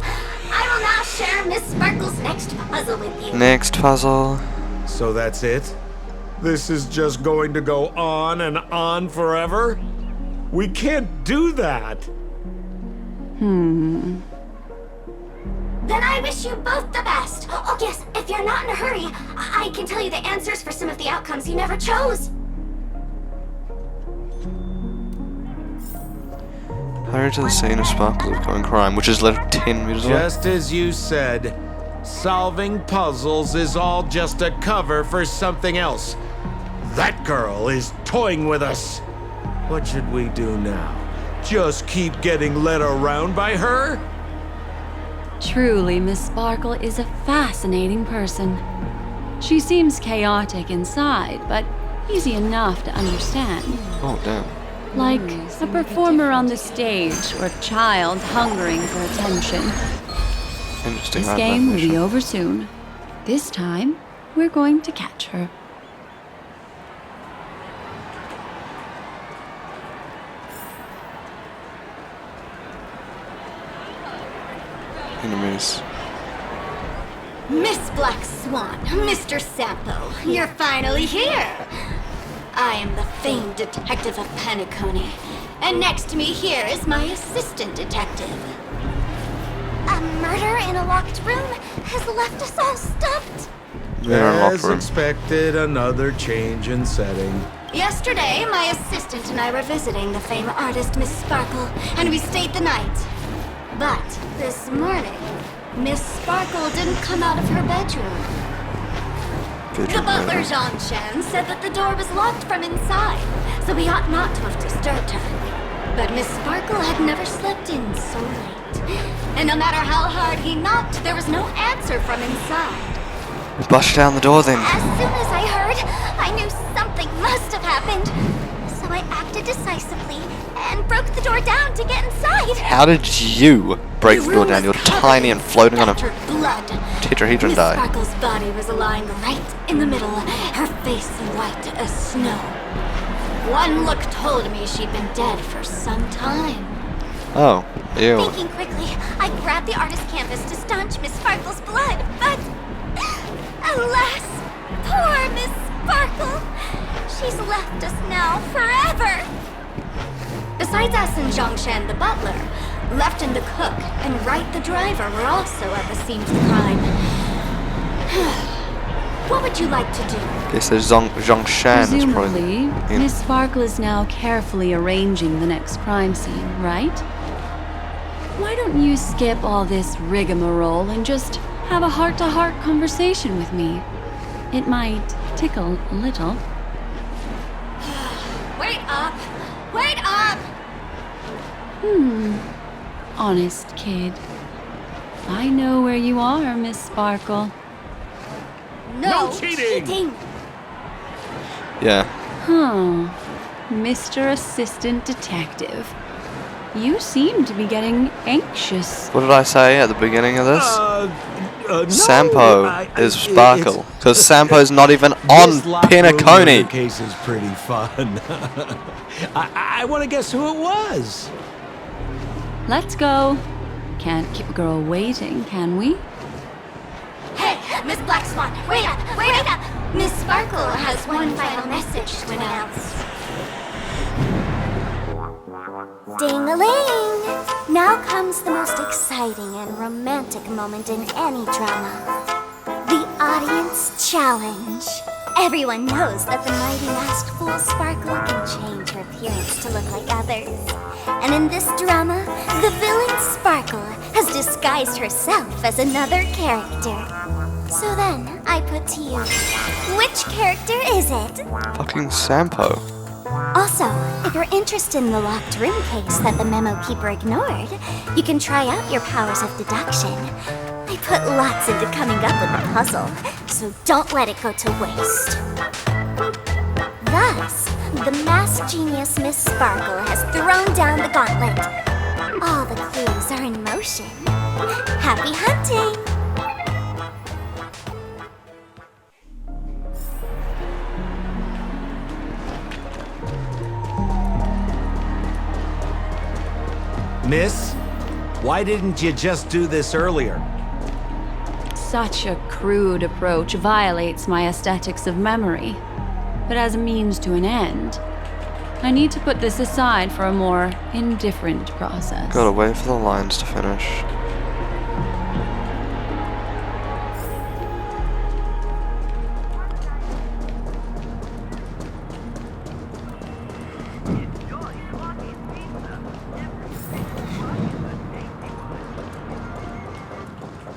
I will now share Miss Sparkle's next puzzle with you. Next puzzle. So that's it? This is just going to go on and on forever? We can't do that. Then I wish you both the best. Oh yes, if you're not in a hurry, I can tell you the answers for some of the outcomes you never chose. Hurry to the scene of Sparkle's upcoming crime, which is left 10 meters away. Just as you said, solving puzzles is all just a cover for something else. That girl is toying with us. What should we do now? Just keep getting led around by her? Truly, Miss Sparkle is a fascinating person. She seems chaotic inside, but easy enough to understand. Oh, damn. Like a performer on the stage or a child hungering for attention. Interesting. This game will be over soon. This time, we're going to catch her. Enemies. Miss Black Swan, Mr. Sampo, you're finally here. I am the famed detective of Penacony, and next to me here is my assistant detective. A murder in a locked room has left us all stumped. As expected, another change in setting. Yesterday, my assistant and I were visiting the famed artist Miss Sparkle, and we stayed the night. But this morning, Miss Sparkle didn't come out of her bedroom. The butler, Zhongshan, said that the door was locked from inside, so we ought not to have disturbed her. But Miss Sparkle had never slept in so late. And no matter how hard he knocked, there was no answer from inside. Bust down the door then. As soon as I heard, I knew something must have happened. So I acted decisively and broke the door down to get inside. How did you break the door down? You're tiny and floating on a Blood. tetrahedron Miss die. Sparkle's body was lying right in the middle, her face white as snow. One look told me she'd been dead for some time. Oh, ew. Thinking quickly, I grabbed the artist canvas to staunch Miss Sparkle's blood, but alas, poor Miss Sparkle. She's left us now forever. Besides us and Zhongshan the butler, Lefton the cook and Wright the driver were also at the scene of the crime. What would you like to do? Okay, so Zhongshan is Presumably, probably... Miss Sparkle is now carefully arranging the next crime scene, right? Why don't you skip all this rigmarole and just have a heart-to-heart conversation with me? It might tickle a little. Wait up! Wait up! Honest kid. I know where you are, Miss Sparkle. No cheating! Yeah. Huh. Mr. Assistant Detective. You seem to be getting anxious. What did I say at the beginning of this? No, Sampo is it's- Sparkle. Because Sampo's not even on This locker room murder Pinacone. case is pretty fun. I want to guess who it was. Let's go. Can't keep a girl waiting, can we? Hey, Miss Black Swan, wait up! Wait up! Miss Sparkle has one final message to announce. Ding-a-ling! Now comes the most exciting and romantic moment in any drama. The audience challenge. Everyone knows that the mighty masked fool Sparkle can change her appearance to look like others. And in this drama, the villain Sparkle has disguised herself as another character. So then, I put to you, which character is it? Fucking Sampo. Also, if you're interested in the locked room case that the memo keeper ignored, you can try out your powers of deduction. I put lots into coming up with the puzzle, so don't let it go to waste. Thus, the masked genius Miss Sparkle has thrown down the gauntlet. All the clues are in motion. Happy hunting! Miss, why didn't you just do this earlier? Such a crude approach violates my aesthetics of memory. But as a means to an end, I need to put this aside for a more indifferent process. Gotta wait for the lines to finish.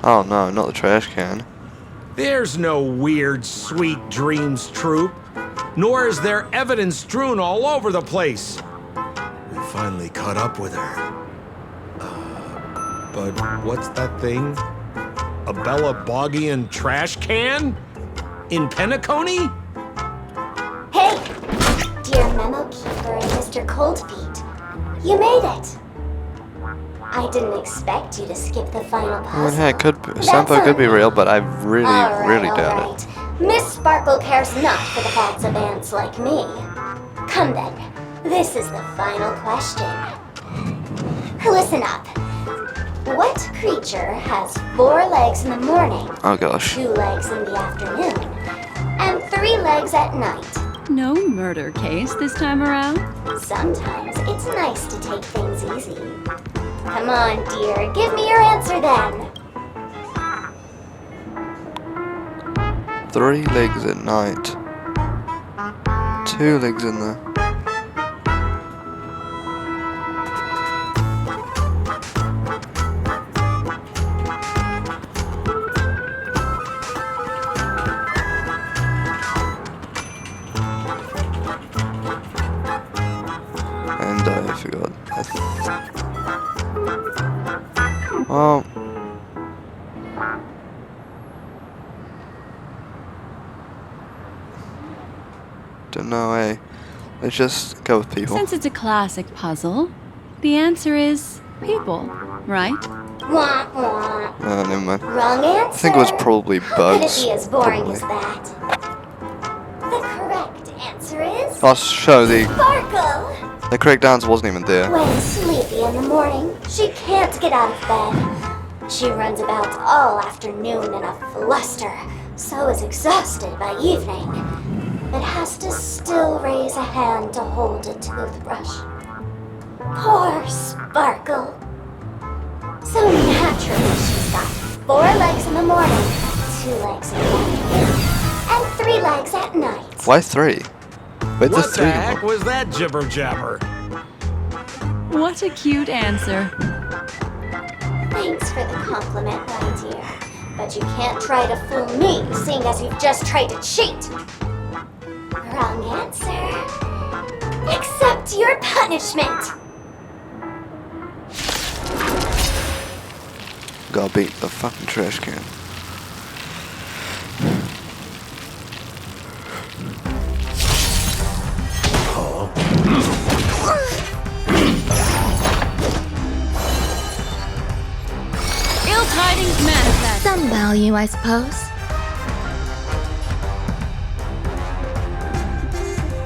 Oh no, not the trash can. There's no weird, sweet dreams troupe, nor is there evidence strewn all over the place. We finally caught up with her. But what's that thing? A Bella Boggian trash can? In Penacony? Hey, dear Memo Keeper and Mr. Coldfeet, you made it. I didn't expect you to skip the final I mean, puzzle. hey, Sampo could be real, but I really doubt it. Miss Sparkle cares not for the faults of ants like me. Come then, this is the final question. Listen up. What creature has 4 legs in the morning, Oh gosh. 2 legs in the afternoon, and 3 legs at night? No murder case this time around? Sometimes it's nice to take things easy. Come on, dear, give me your answer then. 3 legs at night. 2 legs in the... And I forgot. Don't know, eh? Let's just go with people. Since it's a classic puzzle, the answer is people, right? Wah, wah. Never mind. Wrong answer. I think it was probably How bugs. could it be as boring probably. as that? The correct answer is... I'll show Sparkle! the correct answer wasn't even there. When sleepy in the morning, she can't get out of bed. She runs about all afternoon in a fluster, so is exhausted by evening, but has to still raise a hand to hold a toothbrush. Poor Sparkle. So naturally, she's got 4 legs in the morning, 2 legs in the afternoon, and 3 legs at night. Why 3? Wait, there's What 3 the of them. heck was that jibber jabber? What a cute answer. Thanks for the compliment, my dear. But you can't try to fool me, seeing as you've just tried to cheat. Wrong answer. Accept your punishment. Gotta beat the fucking trash can. Ill tidings manifest. Some value, I suppose.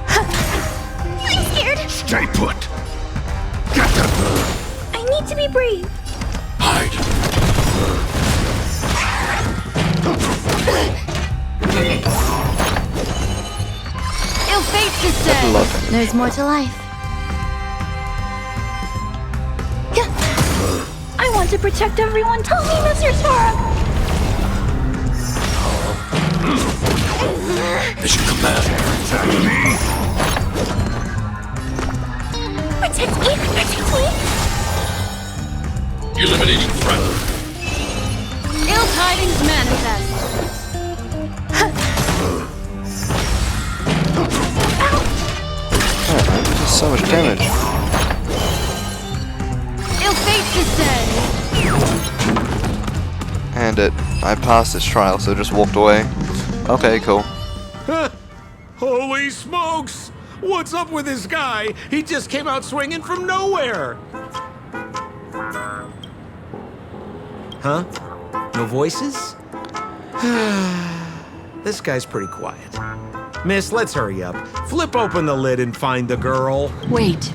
I'm scared. Stay put. Get them. I need to be brave. Ill fate descends. There's more to life. I want to protect everyone. Tell me, Mr. Sora. Mission command. Protect me. Protect me. Eliminating threat. Ill tidings manifest. Just so much damage. Ill fate descends. And I passed this trial, so just walked away. Okay, cool. Holy smokes! What's up with this guy? He just came out swinging from nowhere. Huh? No voices? This guy's pretty quiet. Miss, let's hurry up. Flip open the lid and find the girl. Wait.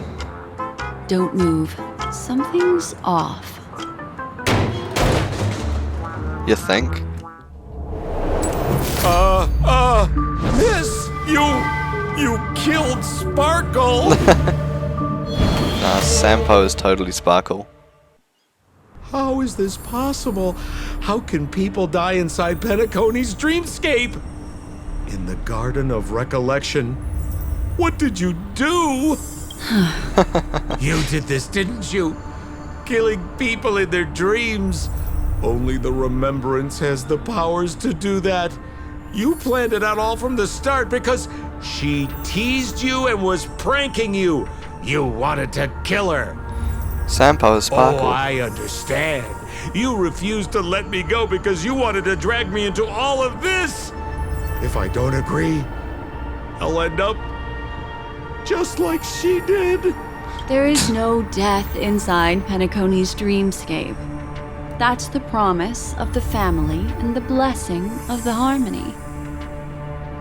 Don't move. Something's off. You think? Miss, you killed Sparkle. Nah, Sampo is totally Sparkle. How is this possible? How can people die inside Penacony's dreamscape? In the Garden of Recollection. What did you do? You did this, didn't you? Killing people in their dreams. Only the Remembrance has the powers to do that. You planned it out all from the start because she teased you and was pranking you. You wanted to kill her. Sampo is Sparkle. Oh, I understand. You refused to let me go because you wanted to drag me into all of this. If I don't agree, I'll end up just like she did. There is no death inside Penacony's dreamscape. That's the promise of the family and the blessing of the harmony.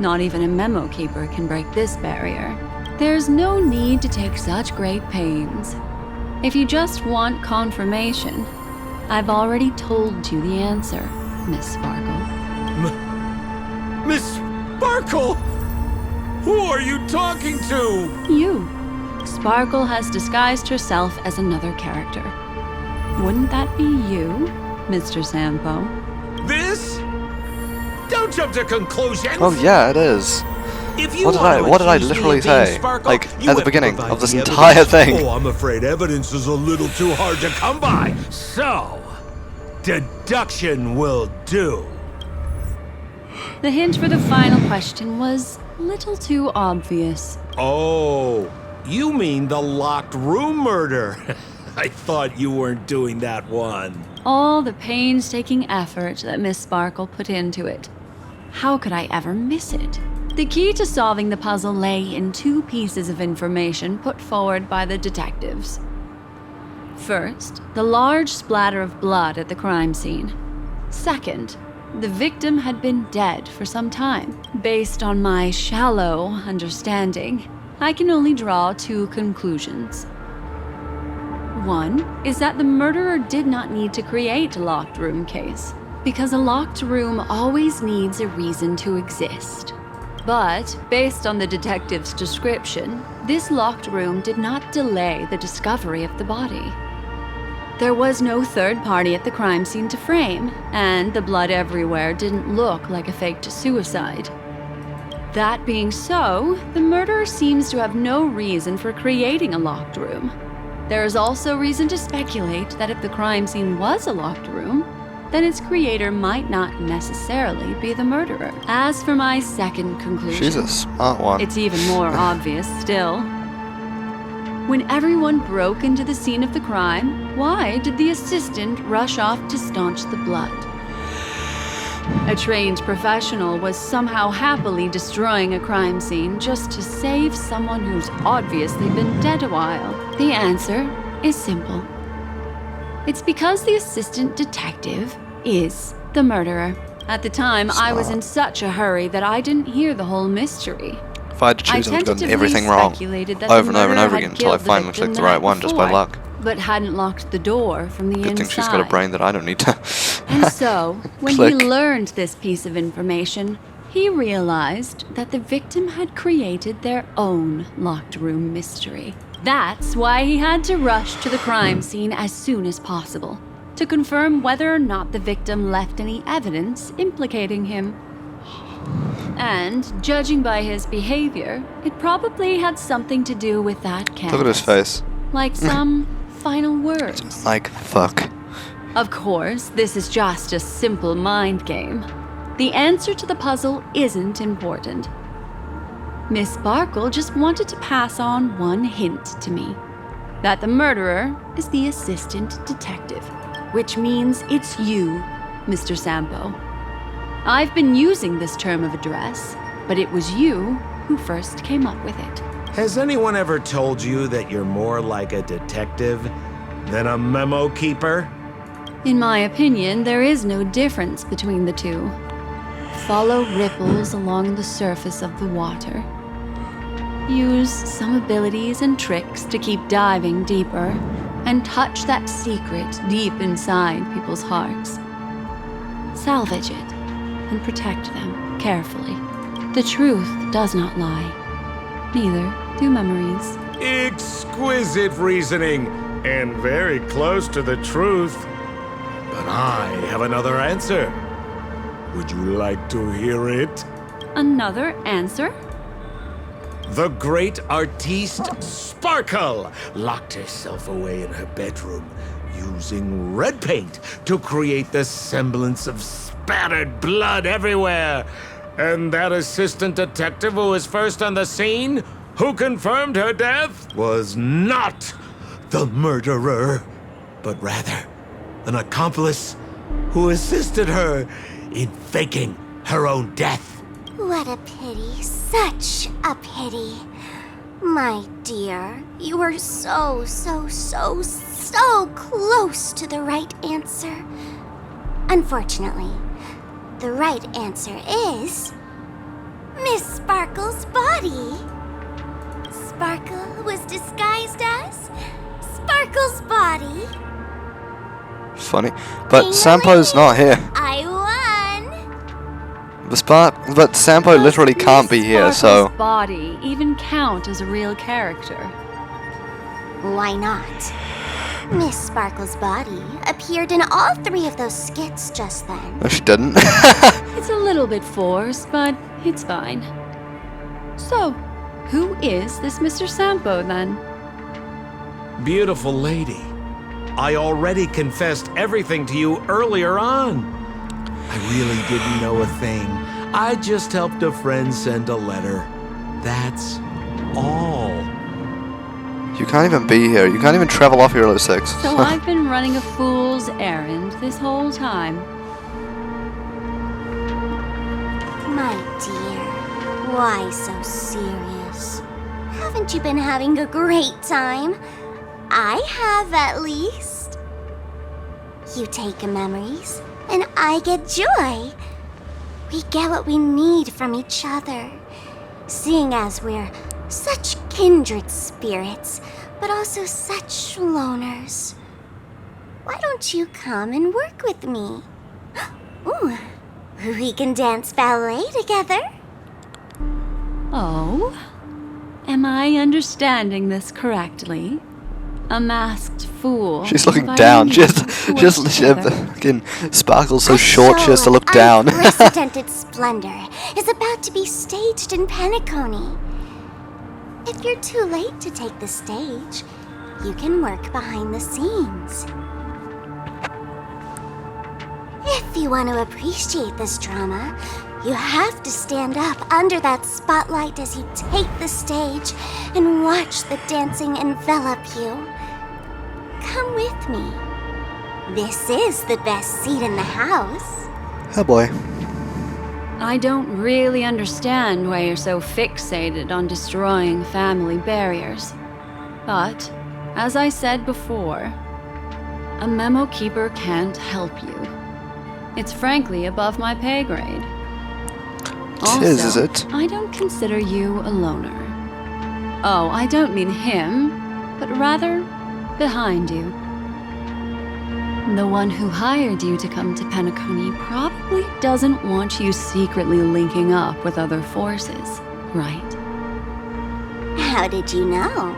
Not even a memo keeper can break this barrier. There's no need to take such great pains. If you just want confirmation, I've already told you the answer, Miss Sparkle. Miss Sparkle? Who are you talking to? You. Sparkle has disguised herself as another character. Wouldn't that be you, Mr. Sampo? This? Don't jump to conclusions. Oh yeah, it is. If you What did I literally say? Sparkle, Like you at the have to beginning provide of this the entire evidence. thing. Oh, I'm afraid evidence is a little too hard to come by. So, deduction will do. The hint for the final question was a little too obvious. Oh, you mean the locked room murder? I thought you weren't doing that one. All the painstaking effort that Miss Sparkle put into it. How could I ever miss it? The key to solving the puzzle lay in two pieces of information put forward by the detectives. First, the large splatter of blood at the crime scene. Second, the victim had been dead for some time. Based on my shallow understanding, I can only draw two conclusions. One is that the murderer did not need to create a locked room case, because a locked room always needs a reason to exist. But, based on the detective's description, this locked room did not delay the discovery of the body. There was no third party at the crime scene to frame, and the blood everywhere didn't look like a faked suicide. That being so, the murderer seems to have no reason for creating a locked room. There is also reason to speculate that if the crime scene was a locked room, then its creator might not necessarily be the murderer. As for my second conclusion, She's a smart one. it's even more obvious still. When everyone broke into the scene of the crime, why did the assistant rush off to staunch the blood? A trained professional was somehow happily destroying a crime scene just to save someone who's obviously been dead a while. The answer is simple. It's because the assistant detective is the murderer. At the time, I was in such a hurry that I didn't hear the whole mystery. If I had to choose, I would have done everything wrong. Over and over and over again until I finally clicked the right one just by luck. But hadn't locked the door from the inside. Good thing she's got a brain that I don't need to. And so, when he learned this piece of information, he realized that the victim had created their own locked room mystery. That's why he had to rush to the crime scene as soon as possible, to confirm whether or not the victim left any evidence implicating him. And, judging by his behavior, it probably had something to do with that canvas. Look at his face. Like some final words. Like, fuck. Of course, this is just a simple mind game. The answer to the puzzle isn't important. Miss Sparkle just wanted to pass on one hint to me. That the murderer is the assistant detective. Which means it's you, Mr. Sampo. I've been using this term of address, but it was you who first came up with it. Has anyone ever told you that you're more like a detective than a memo keeper? In my opinion, there is no difference between the two. Follow ripples along the surface of the water. Use some abilities and tricks to keep diving deeper, and touch that secret deep inside people's hearts. Salvage it, and protect them carefully. The truth does not lie. Neither do memories. Exquisite reasoning, and very close to the truth. But I have another answer. Would you like to hear it? Another answer? The great artiste Sparkle locked herself away in her bedroom, using red paint to create the semblance of spattered blood everywhere. And that assistant detective who was first on the scene, who confirmed her death, was not the murderer, but rather an accomplice who assisted her in faking her own death. What a pity, such a pity. My dear, you were so close to the right answer. Unfortunately, the right answer is Miss Sparkle's body. Sparkle was disguised as Sparkle's body. Funny. But Sampo's not here. I won. But Sampo literally can't be here, so... Sparkle's body even count as a real character? Why not? Miss Sparkle's body appeared in all three of those skits just then. No, she didn't. It's a little bit forced, but it's fine. So, who is this Mr. Sampo, then? Beautiful lady, I already confessed everything to you earlier on. I really didn't know a thing. I just helped a friend send a letter. That's all. You can't even be here. You can't even travel off your 06. So I've been running a fool's errand this whole time. My dear, Why so serious? Haven't you been having a great time? I have, at least. You take memories, and I get joy. We get what we need from each other, seeing as we're such kindred spirits, but also such loners. Why don't you come and work with me? Ooh, we can dance ballet together. Oh? Am I understanding this correctly? A masked fool. She's looking inviting down. you Just to work together. fucking Sparkle's so short. She has to look down. Unprecedented splendor is about to be staged in Penacony. If you're too late to take the stage, you can work behind the scenes. If you want to appreciate this drama, you have to stand up under that spotlight as you take the stage and watch the dancing envelop you. Come with me. This is the best seat in the house. Oh boy. I don't really understand why you're so fixated on destroying family barriers. But, as I said before, a memo keeper can't help you. It's frankly above my pay grade. Also, Is it? I don't consider you a loner. Oh, I don't mean him, but rather behind you. The one who hired you to come to Penacony probably doesn't want you secretly linking up with other forces, right? How did you know?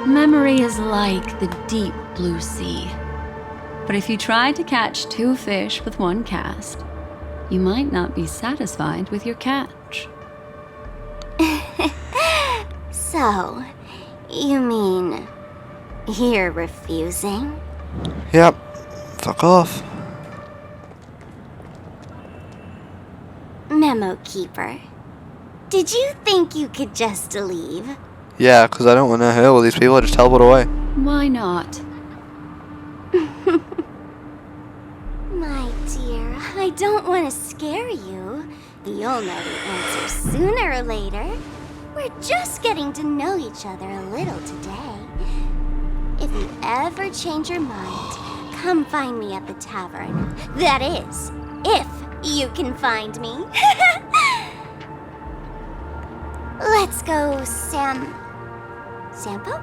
Memory is like the deep blue sea. But if you try to catch 2 fish with 1 cast, you might not be satisfied with your catch. So, you mean you're refusing? Yep. Fuck off. Memo Keeper, did you think you could just leave? Yeah, because I don't want to hell with these people. I just teleport away. Why not? My dear, I don't want to scare you. You'll know the answer sooner or later. We're just getting to know each other a little today. If you ever change your mind, come find me at the tavern. That is, if you can find me. Let's go, Sampo? Sampo.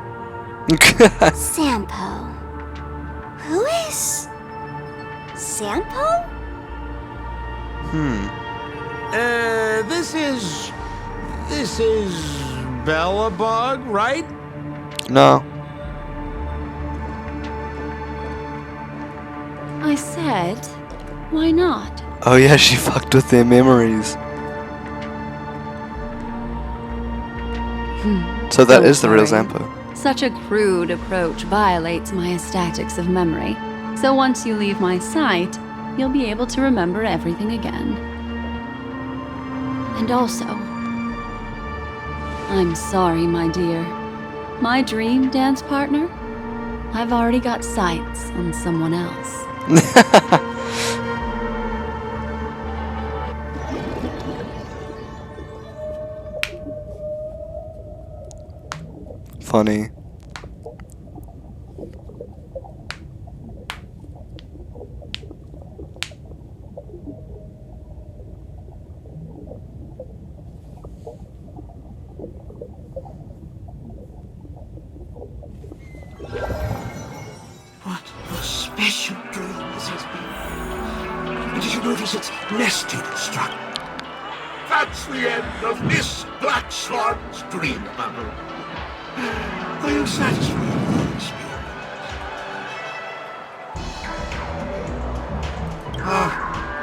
Who is Sampo? This is Bellabug, right? No. I said, why not? Oh yeah, she fucked with their memories. So that So is the real sorry. Zampo. Such a crude approach violates my statics of memory. So once you leave my sight, you'll be able to remember everything again. And also, I'm sorry, my dear. My dream dance partner? I've already got sights on someone else. Funny. What a special dream this has been. Did you notice its nested structure? That's the end of Miss Black Swan's dream bubble. Are you satisfied with your experience?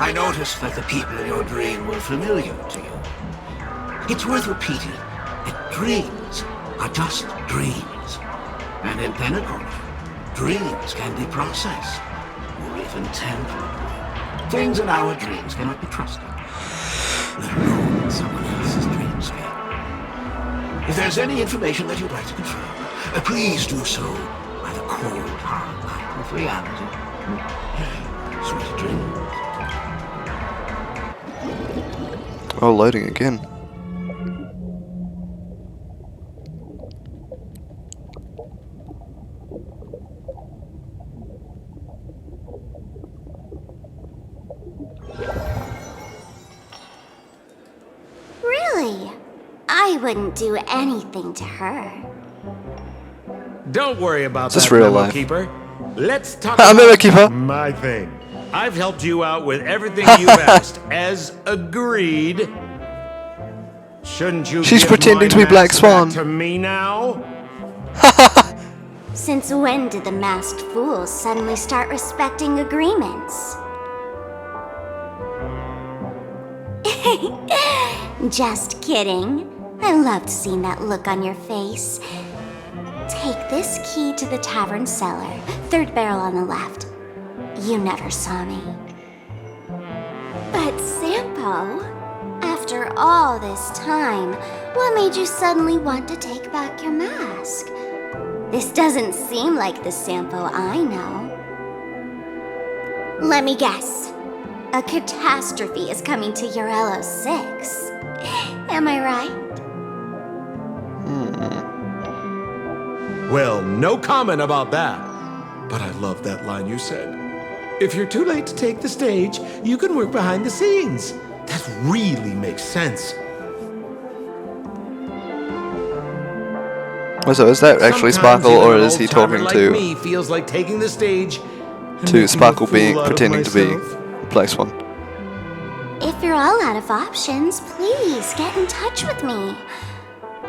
I noticed that the people in your dream were familiar to you. It's worth repeating that dreams are just dreams. And in Penacony, dreams can be processed, or even tampered. Things in our dreams cannot be trusted, let alone in someone else's dreamscape. If there's any information that you'd like to confirm, please do so by the cold, hard light of reality. Sweet dreams. Oh, loading again. Really? I wouldn't do anything to her. Don't worry about Is this that, real Memo life? Keeper. Let's talk Memo about Keeper. my thing. I've helped you out with everything you've asked, as agreed. Shouldn't you She's give pretending my to be Black mask Swan. back to me now? Since when did the masked fools suddenly start respecting agreements? Just kidding. I loved seeing that look on your face. Take this key to the tavern cellar, third barrel on the left. You never saw me. But Sampo, after all this time, what made you suddenly want to take back your mask? This doesn't seem like the Sampo I know. Let me guess. A catastrophe is coming to Urello 6. Am I right? Well, no comment about that. But I love that line you said. If you're too late to take the stage, you can work behind the scenes. That really makes sense. So is that actually Sometimes Sparkle, even or an is he old-timer talking like to me feels like taking the stage and to making a Sparkle being fool out of pretending to be myself? Black Swan? If you're all out of options, please get in touch with me.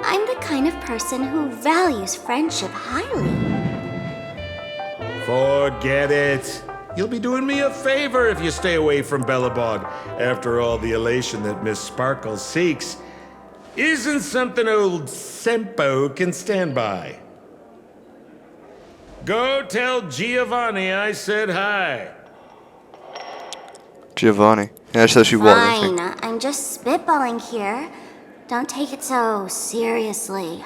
I'm the kind of person who values friendship highly. Forget it. You'll be doing me a favor if you stay away from Bellabog. After all, the elation that Miss Sparkle seeks isn't something old Sempo can stand by. Go tell Giovanni I said hi. Giovanni. Yeah, so she was, I Fine, think. I'm just spitballing here. Don't take it so seriously.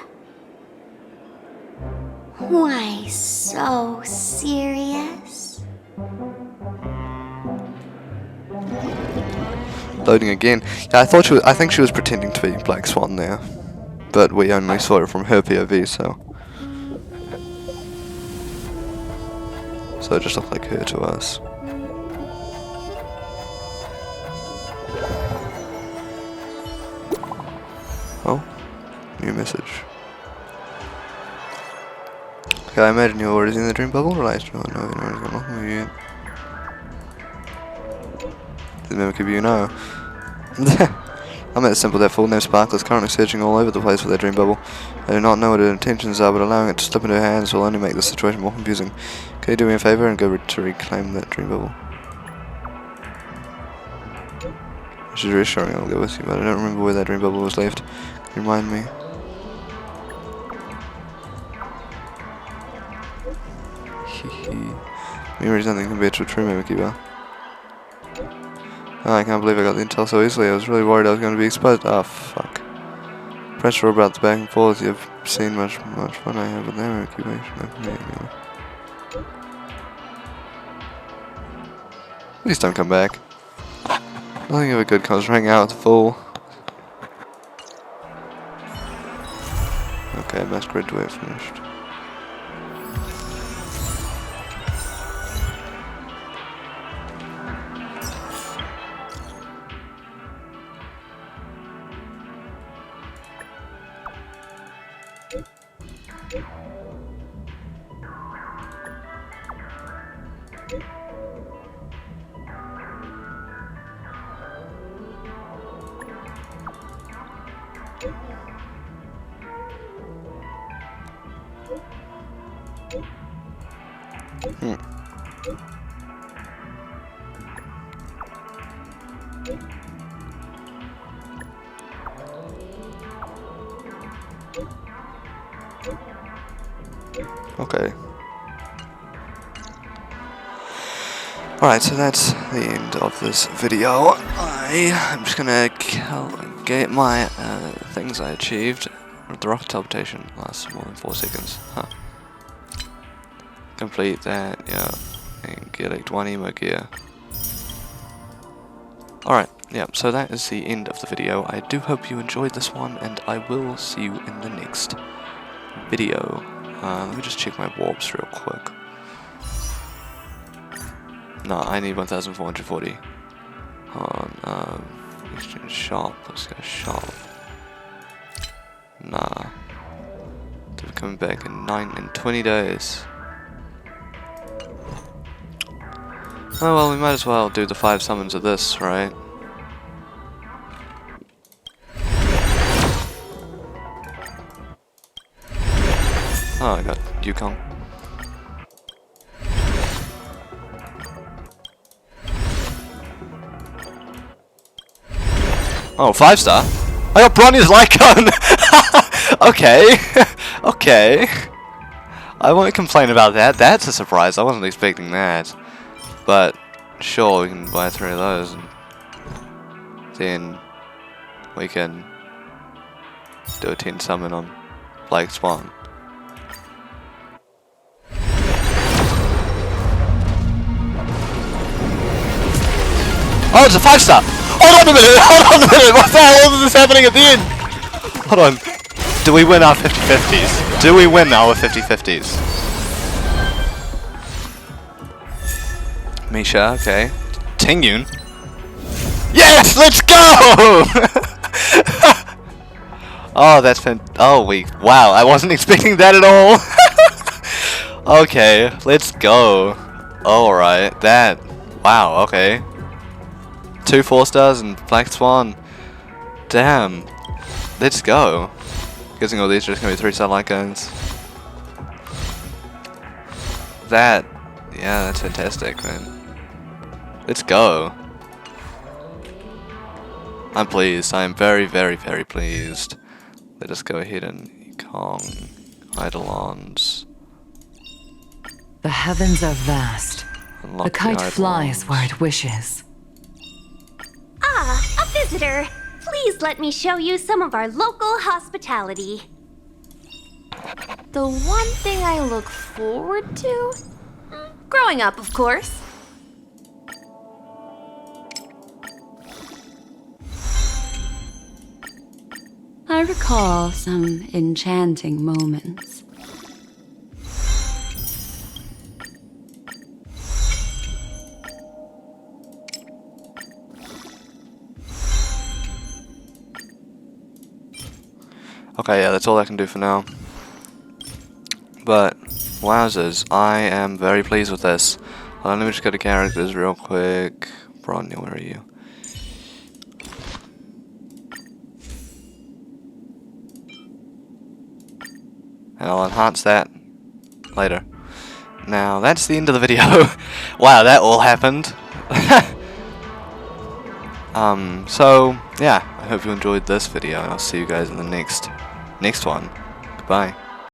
Why so serious? Loading again. Yeah, I think she was pretending to be Black Swan there. But we only saw it from her POV, so it just looked like her to us. Oh, new message. Okay, I imagine you're already in the dream bubble, right? Oh, no, no, no, no, you. The mimic of you know. I met a simple that full name Sparkle is currently searching all over the place for their dream bubble. I do not know what her intentions are, but allowing it to slip into her hands will only make the situation more confusing. Can you do me a favor and go to reclaim that dream bubble? She's reassuring I'll go with you, but I don't remember where that dream bubble was left. Can you remind me? Memory is nothing compared to a true memory keeper. Oh, I can't believe I got the intel so easily. I was really worried I was going to be exposed. Oh, fuck. Pressure about the back and forth. You've seen much fun I have with their incubation. Please don't come back. Nothing ever good comes from hanging out with a fool. Okay, masquerade duet finished. Okay. Alright, so that's the end of this video. I'm just gonna get my things I achieved. The rocket teleportation lasts more than 4 seconds. Huh. Complete that, yeah. And get one emo gear. Alright. yeah, so that is the end of the video. I do hope you enjoyed this one, and I will see you in the next video. Let me just check my warps real quick. No, I need 1,440. Hold on, exchange shop. Let's go shop. Nah. They're coming back in 20 days. Oh well, we might as well do the 5 summons of this, right? Oh, I got Yukong. Oh, 5-star? I got Bronny's Lycon! Okay. Okay. I won't complain about that. That's a surprise. I wasn't expecting that. But, sure, we can buy 3 of those. And then we can do a 10 summon on Black Swan. Oh, it's a 5-star! Hold on a minute! Hold on a minute! What the hell is this happening at the end? Hold on. Do we win our 50-50s? Do we win our 50-50s? Misha, okay. Tingyun. Yes! Let's go! Oh, that's wow, I wasn't expecting that at all. Okay, let's go. Alright, wow, okay. 2 4-stars and Black Swan. Damn. Let's go. Guessing all these are just gonna be 3-star Lycons. Yeah, that's fantastic, man. Let's go. I'm pleased. I am very, very, very pleased. Let us go ahead and Kong, Eidolons. The heavens are vast. Unlock The kite Eidolons. flies where it wishes. Ah, a visitor. Please let me show you some of our local hospitality. The one thing I look forward to? Growing up, of course. I recall some enchanting moments. Okay, yeah, that's all I can do for now. But, wowzers, I am very pleased with this. Let me just go to characters real quick. Bronny, where are you? And I'll enhance that later. Now, that's the end of the video. Wow, that all happened. So, yeah, I hope you enjoyed this video, and I'll see you guys in the next one. Goodbye.